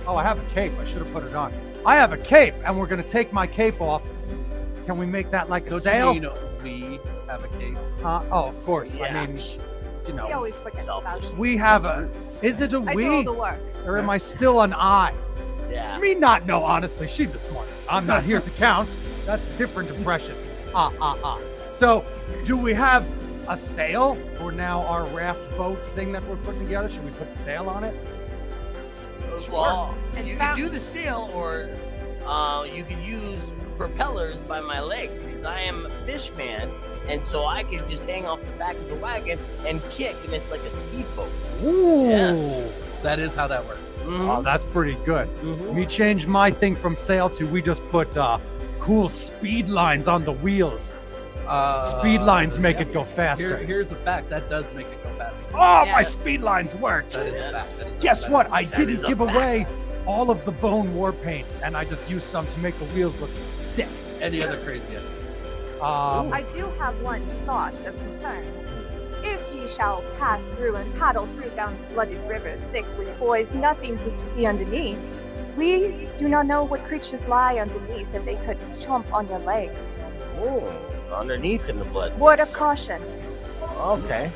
oh, I have a cape. I should have put it on. I have a cape, and we're going to take my cape off. Can we make that like a Don't sail? you mean we have a cape? Oh, of course. Yeah. I mean, you We know, always forget about Selfish. it. we have a, is it a I do all we, the work. or am I still an I? Yeah. Me not know, honestly. She's the smart. I'm not here to count. That's a different impression. So, do we have a sail for now our raft boat thing that we're putting together? Should we put a sail on it? Well, And you can do the sail, or you can use propellers by my legs, because I am a fish man, and so I can just hang off the back of the wagon and kick, and it's like a speedboat. Ooh. Yes. That is how that works. Oh, that's pretty good. Mhm. Me change my thing from sail to we just put cool speed lines on the wheels. Speed lines make it go faster. Here's a fact that does make it go faster. Oh, my Yes. speed lines worked. That is a Yes. fact. That is a Guess fact. what? I That didn't is a give fact. away all of the bone war paint, and I just used some to make the wheels look sick. Any other crazy idea? I do have one thought of concern. If ye shall pass through and paddle through down the blooded river thick with boys, nothing but to see underneath, we do not know what creatures lie underneath, and they could chomp on your legs. Ooh, underneath in the blood. Word of caution. Okay.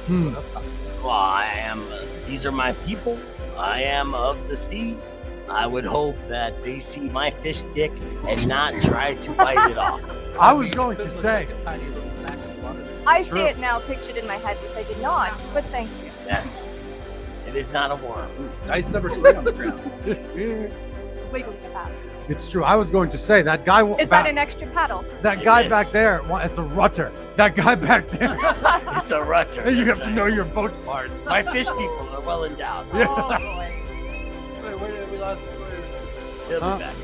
Well, I am. These are my people. I am of the sea. I would hope that they see my fish dick and not try to bite it off. I was going to say, Like a tiny little snack of water. I True. see it now pictured in my head, which I did not, but thank you. Yes. It is not a worm. Dice number 3 on the ground. Wiggly fast. it's true. I was going to say that guy. Is that an extra paddle? that It guy is. back there? It's a rutter. That guy back there. It's a rudder. You have that's to right. know your boat parts. My fish people are well endowed. Oh boy. Wait, we lost. They'll Huh? be back.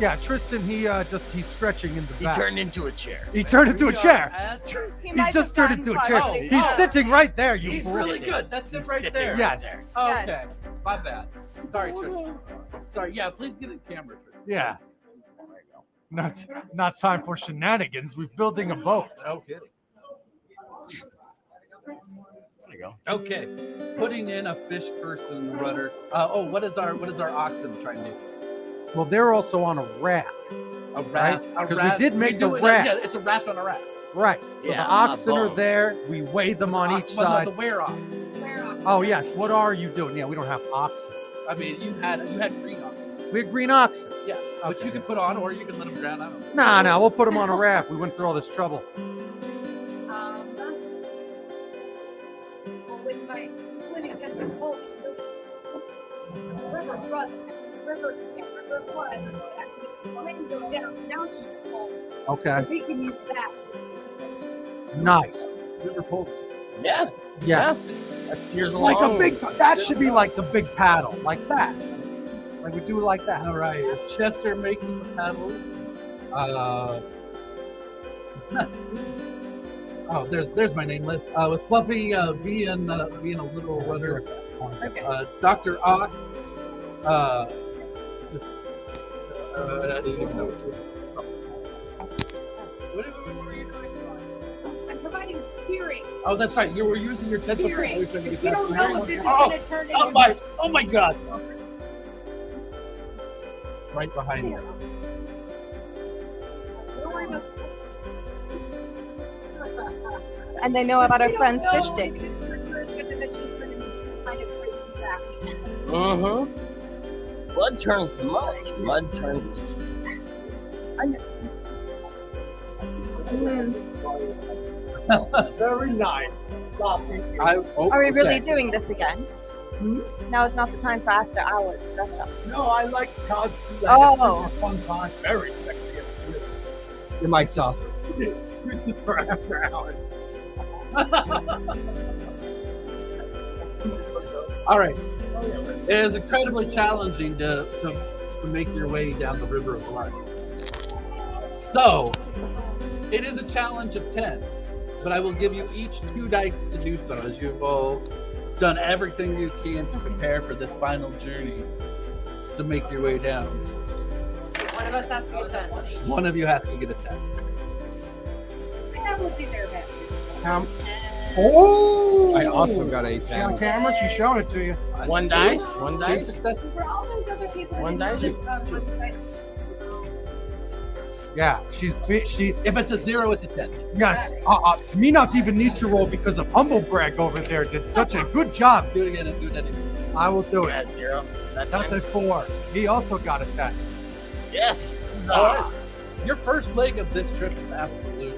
Yeah, Tristan, he's stretching in the He back. turned into a chair. He turned into a We are chair. at- He might just have turned into a gotten chair. partially He's caught. sitting right there. You He's fool. really sitting. good. That's He's it right sitting there. Yes. there. Okay. Yes. My bad. Sorry, Tristan. Sorry. Yeah, please get in camera, Tristan. Yeah. Not time for shenanigans. We're building a boat. No kidding. There you go. Okay. Putting in a fish person rudder. What is our oxen trying to do? Well, they're also on a raft. A raft. Right? A 'Cause we raft. did make the do it- raft. Yeah, it's a raft on a raft. Right. So Yeah, the oxen are bones. there. We weigh them on each Well, no, side. the wear ox. Oh yes. What are you doing? Yeah, we don't have oxen. I mean, you had green oxen. We have green oxen. Yeah, but Okay. you can put on, or you can let them drown. I don't know. Nah, we'll put them on a raft. We went through all this trouble. With my swimming test of holy river brother, river flood, actually go down, downstream, Okay. we can use that. Nice. River pole. Yeah. Yes. That steers along. Like a big. That should be like the big paddle, like that. Like we do it like that. All right, Chester making the paddles. There's my name list. With Fluffy being a little rudder. Dr. Ox. I didn't even know what were you doing? I'm providing steering. Oh, that's right. You were using your tentacle. Steering. You were trying to If get you don't that know if this is steering. going to turn into Oh my God! Right behind you. Don't worry about And they know about our friend's fish stick. Mm-hmm. Blood turns to mud. Mud turns to Very nice. Are we really doing this again? Now is not the time for after hours. Dress up. No, I like cosplay. Oh. It's a fun time. Very sexy. Your mic's off. This is for after hours. All right. It is incredibly challenging to make your way down the river of blood. So, it is a challenge of 10, but I will give you each 2 dice to do so, as you've all done everything you can to prepare for this final journey to make your way down. One of us has to get 10. One of you has to get a 10. I will be there, man. Oh! I also got a She on 10. camera. She's showing it to you. one dice. One 2 dice. successes. For all those other people, One dice? Yeah, she. If it's a 0, it's a 10. Yes. Me not even need to roll because of humble brag over there did such a good job. Do it again and do it again. I will do it. Yeah, 0. That's That's it. a 4. He also got a 10. Yes. All right. Your first leg of this trip is absolutely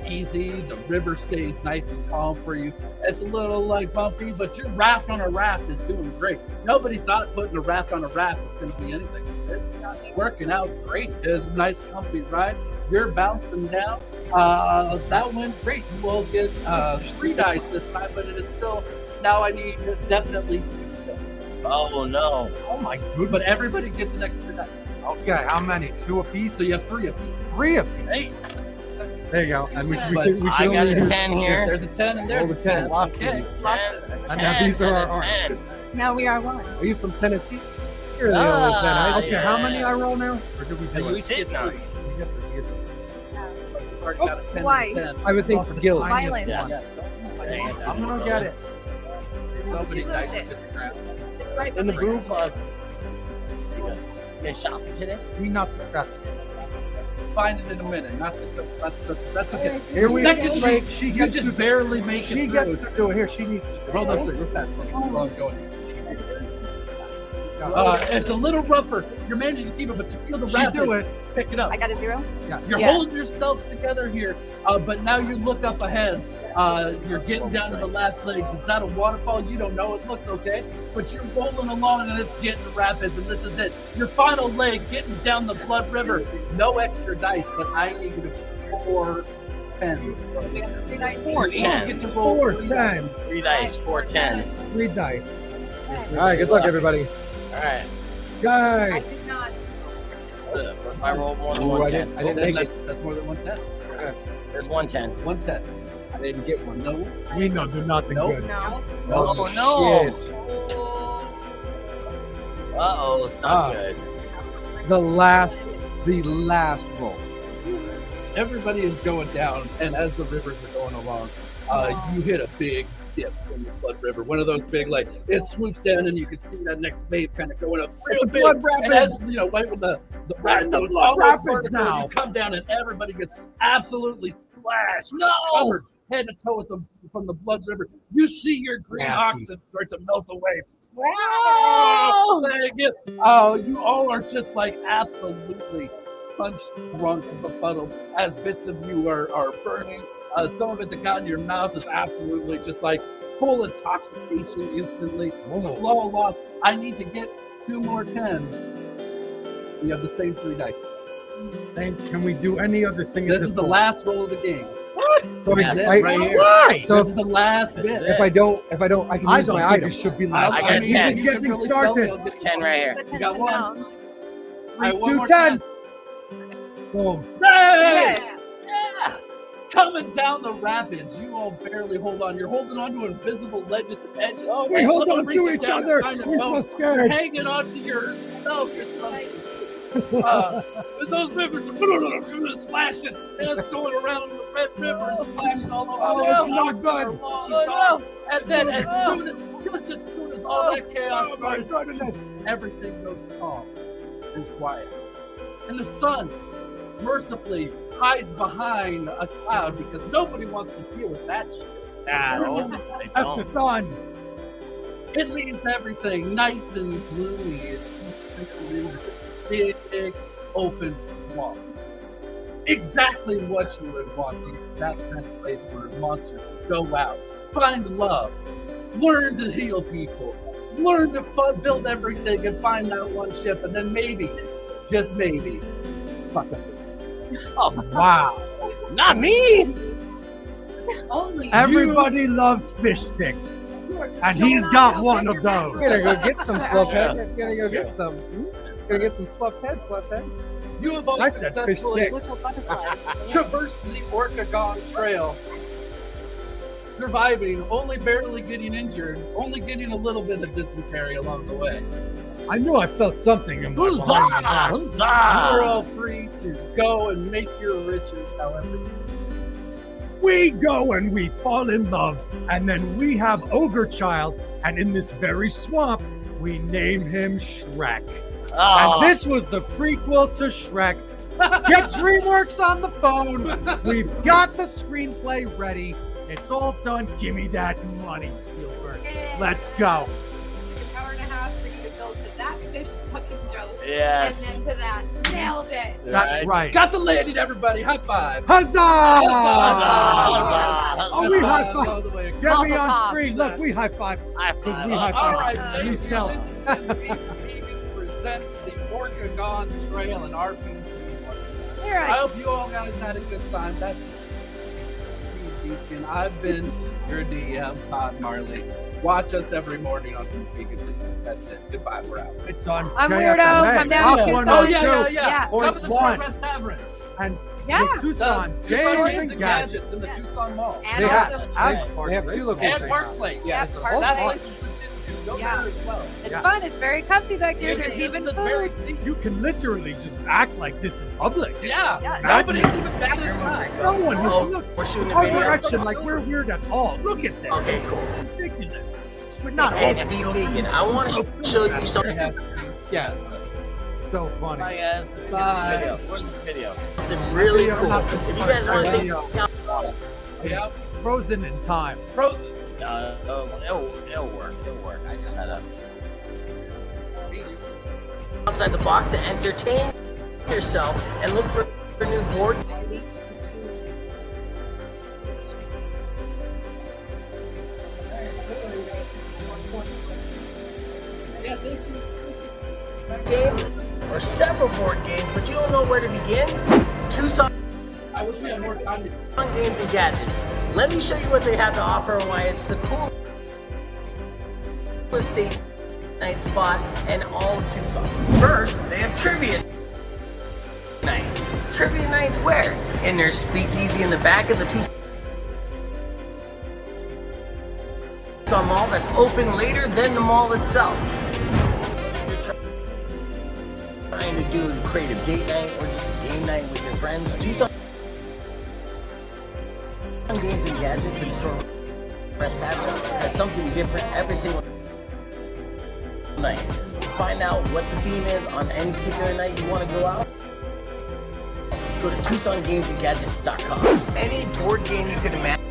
easy. The river stays nice and calm for you. It's a little bumpy, but your raft on a raft is doing great. Nobody thought putting a raft on a raft was going to be anything. It's working out great. It's a nice, comfy ride. You're bouncing down. That went great. You will get 3 dice this time, but it is still. Now I need definitely. Oh no. Oh my goodness. But everybody gets an extra dice. Okay, how many? 2 apiece? So you have 3 apiece. 3 apiece. Hey, There you go. And we But can I got only a use 10 here. There's a 10 and there's Roll a the 10. 10. Lock Okay. these. 10, And now these are our and a arms. 10. Now we are one. Are you from Tennessee? You're the Ah, only 10 I Okay, yeah. how many I roll now? Or did we And do you it? each Sit get now. 3. We get the- You've already got a 10 Why? and a 10. I would think Lost for the guild. tiniest Violence. one. Yeah. I'm gonna get it. So many lose dice it? in this round. Right In the behind brew plus. You guys shopping today? We not successful. Find it in a minute. Not that's okay. Here we Second go. rate, She you gets just to, barely make she it gets through. to do it. Here, she needs to. Roll those 3 real fast. We're all going. Go. It's a little rougher. You're managing to keep it, but you feel the She rapid do it. pick it up. I got a 0. Yes. You're Yes. holding yourselves together here, but now you look up ahead. You're getting down to the last legs. It's not a waterfall. You don't know. It looks okay, but you're rolling along and it's getting rapids, and this is it. Your final leg getting down the Blood River. No extra dice, but I need you to 4 10. 4 Each get to roll 4 3 10s. 3 dice, 4 10s. 3 dice. All right, good luck, everybody. All right. I Guys. did not. If I roll more than Ooh, I 110, didn't make it. That's more than 110. there's 110. 110. I didn't get one. No. We know do nothing Nope. good. No. Oh, no. Shit. Uh-oh, it's not Ah. good. The last roll. Everybody is going down, and as the rivers are going along, you hit a big dip in the Blood River. One of those big, like, it swoops down, and you can see that next wave kind of going up. It's a real big. blood And rapid. as, right when the Right, the goes blood almost rapids vertical, now. you come down, and everybody gets absolutely splashed. No! Covered head to toe with from the Blood River. You see your green Nasty. oxen start to melt away. Wow! You all are just like absolutely punch drunk and befuddled as bits of you are burning. Some of it that got in your mouth is absolutely just like full intoxication instantly. Slow loss. I need to get 2 more 10s. We have the same 3 dice. Can we do any other thing at This this is the point? last roll of the game. So That's I- it right here. Why? So This is the last This is bit. it. if I don't, I can I use don't my think item. it should be I last. got time. 10. He's just getting started. 10 right here. The got 10 one. pounds. All right, one 2 more 10. 10. Boom. Hey! Yes. Yeah! Coming down the rapids, you all barely hold on. You're holding on to invisible ledges and edges. Oh, We hold on to each other. We're so You're scared. hanging on to yourself or something. Those rivers are splashing, and it's going around the Red River, splashing all over. Oh, The it's not oxen are good. long Oh, gone. And then, just as soon as all that chaos Oh my started, goodness. everything goes calm and quiet. And the sun mercifully hides behind a cloud because nobody wants to deal with that shit. No, they That's don't. the sun. It leaves everything nice and gloomy. It's big, open swamp. Exactly what you would want. That kind of place where monsters go out, find love, learn to heal people, learn to build everything and find that one ship, and then maybe, just maybe, fuck up. Wow. Not me! Only Everybody loves fish sticks. And he's got one of those. I'm gonna go get some fluff head. Yeah. I'm gonna go get some. Gonna get some fluff head. you have all I said fish successfully sticks. traversed the ORKegon Trail, surviving, only barely getting injured, only getting a little bit of dysentery along the way. I knew I felt something in my Huzzah! behind my back. You're Huzzah! all free to go and make your riches however. We go and we fall in love, and then we have Ogre Child, and in this very swamp, we name him Shrek. Oh, And this was the prequel to Shrek. Get DreamWorks on the phone. We've got the screenplay ready. It's all done. Give me that money, Spielberg. Let's go. An hour and a half for you to go to that fish fucking joke. yes. And then to that. Nailed it. That's right. Got the landing, everybody. High five. Huzzah! Huzzah! Oh, we high All five. the way across. Get me Mazel on tov. screen. Look, we high five. High Because five. we high All five. right, thank you. Myself. This has been Vegan presents the ORKegon Trail and RPG. Here I I hope you all guys had a good time. That's Beacon. I've been your DM, Todd Marley. Watch us every morning on Vegan. That's it. Goodbye. We're out. It's on. I'm KFMA. Weirdo. Come down to Top one, Tucson. Oh, one, yeah, two. yeah. Yeah. Come to the One. Shortrest Tavern. And Yeah. the Tucson's The games Tucson and gadgets. in the Tucson Mall. And They have, also, and They have 2 locations. And Park Place. Yeah, so Park that Place. place is legit too. Go Yeah. there as well. it's Yeah. fun. It's very comfy back there. You There's can even the very food. seat. you can literally just act like this in public. Yeah. Yeah. Nobody's even batted an eye. No one Oh, looks we're shooting a our video? direction like we're weird at all. Look at this. Okay, cool. It's ridiculous. We're not Hey, all it's Beef Vegan. I want to show you something Yeah. so funny. Bye, guys. This is Bye. the video. Where's the video? really cool. If you guys want to think It's frozen in time. Frozen. It'll work. It'll work. I just had to. outside the box to entertain yourself and look for new board game or several board games, but you don't know where to begin? Tucson I wish we had more time to Games and Gadgets. Let me show you what they have to offer and why it's the coolest date night spot in all of Tucson. First, they have trivia trivia nights where? In their speakeasy in the back of the Tucson Mall that's open later than the mall itself. You're trying to do a creative date night or just a game night with your friends. Tucson Games and Gadgets and Shortrest Tavern has something different every single night. To find out what the theme is on any particular night you want to go out, go to TucsonGamesandGadgets.com. Any board game you could imagine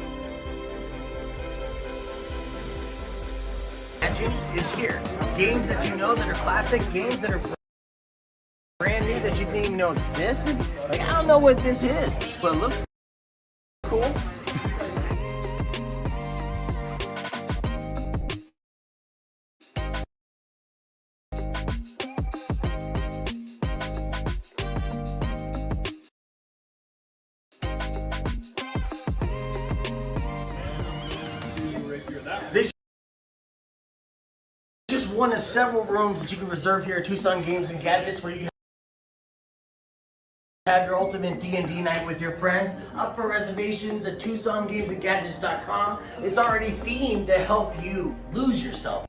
is here. Games that you know that are classic, games that are brand new that you didn't even know existed. Like, I don't know what this is, but it looks cool. This is just one of several rooms that you can reserve here at Tucson Games and Gadgets, where you can have your ultimate D&D night with your friends. Up for reservations at TucsonGamesandGadgets.com. It's already themed to help you lose yourself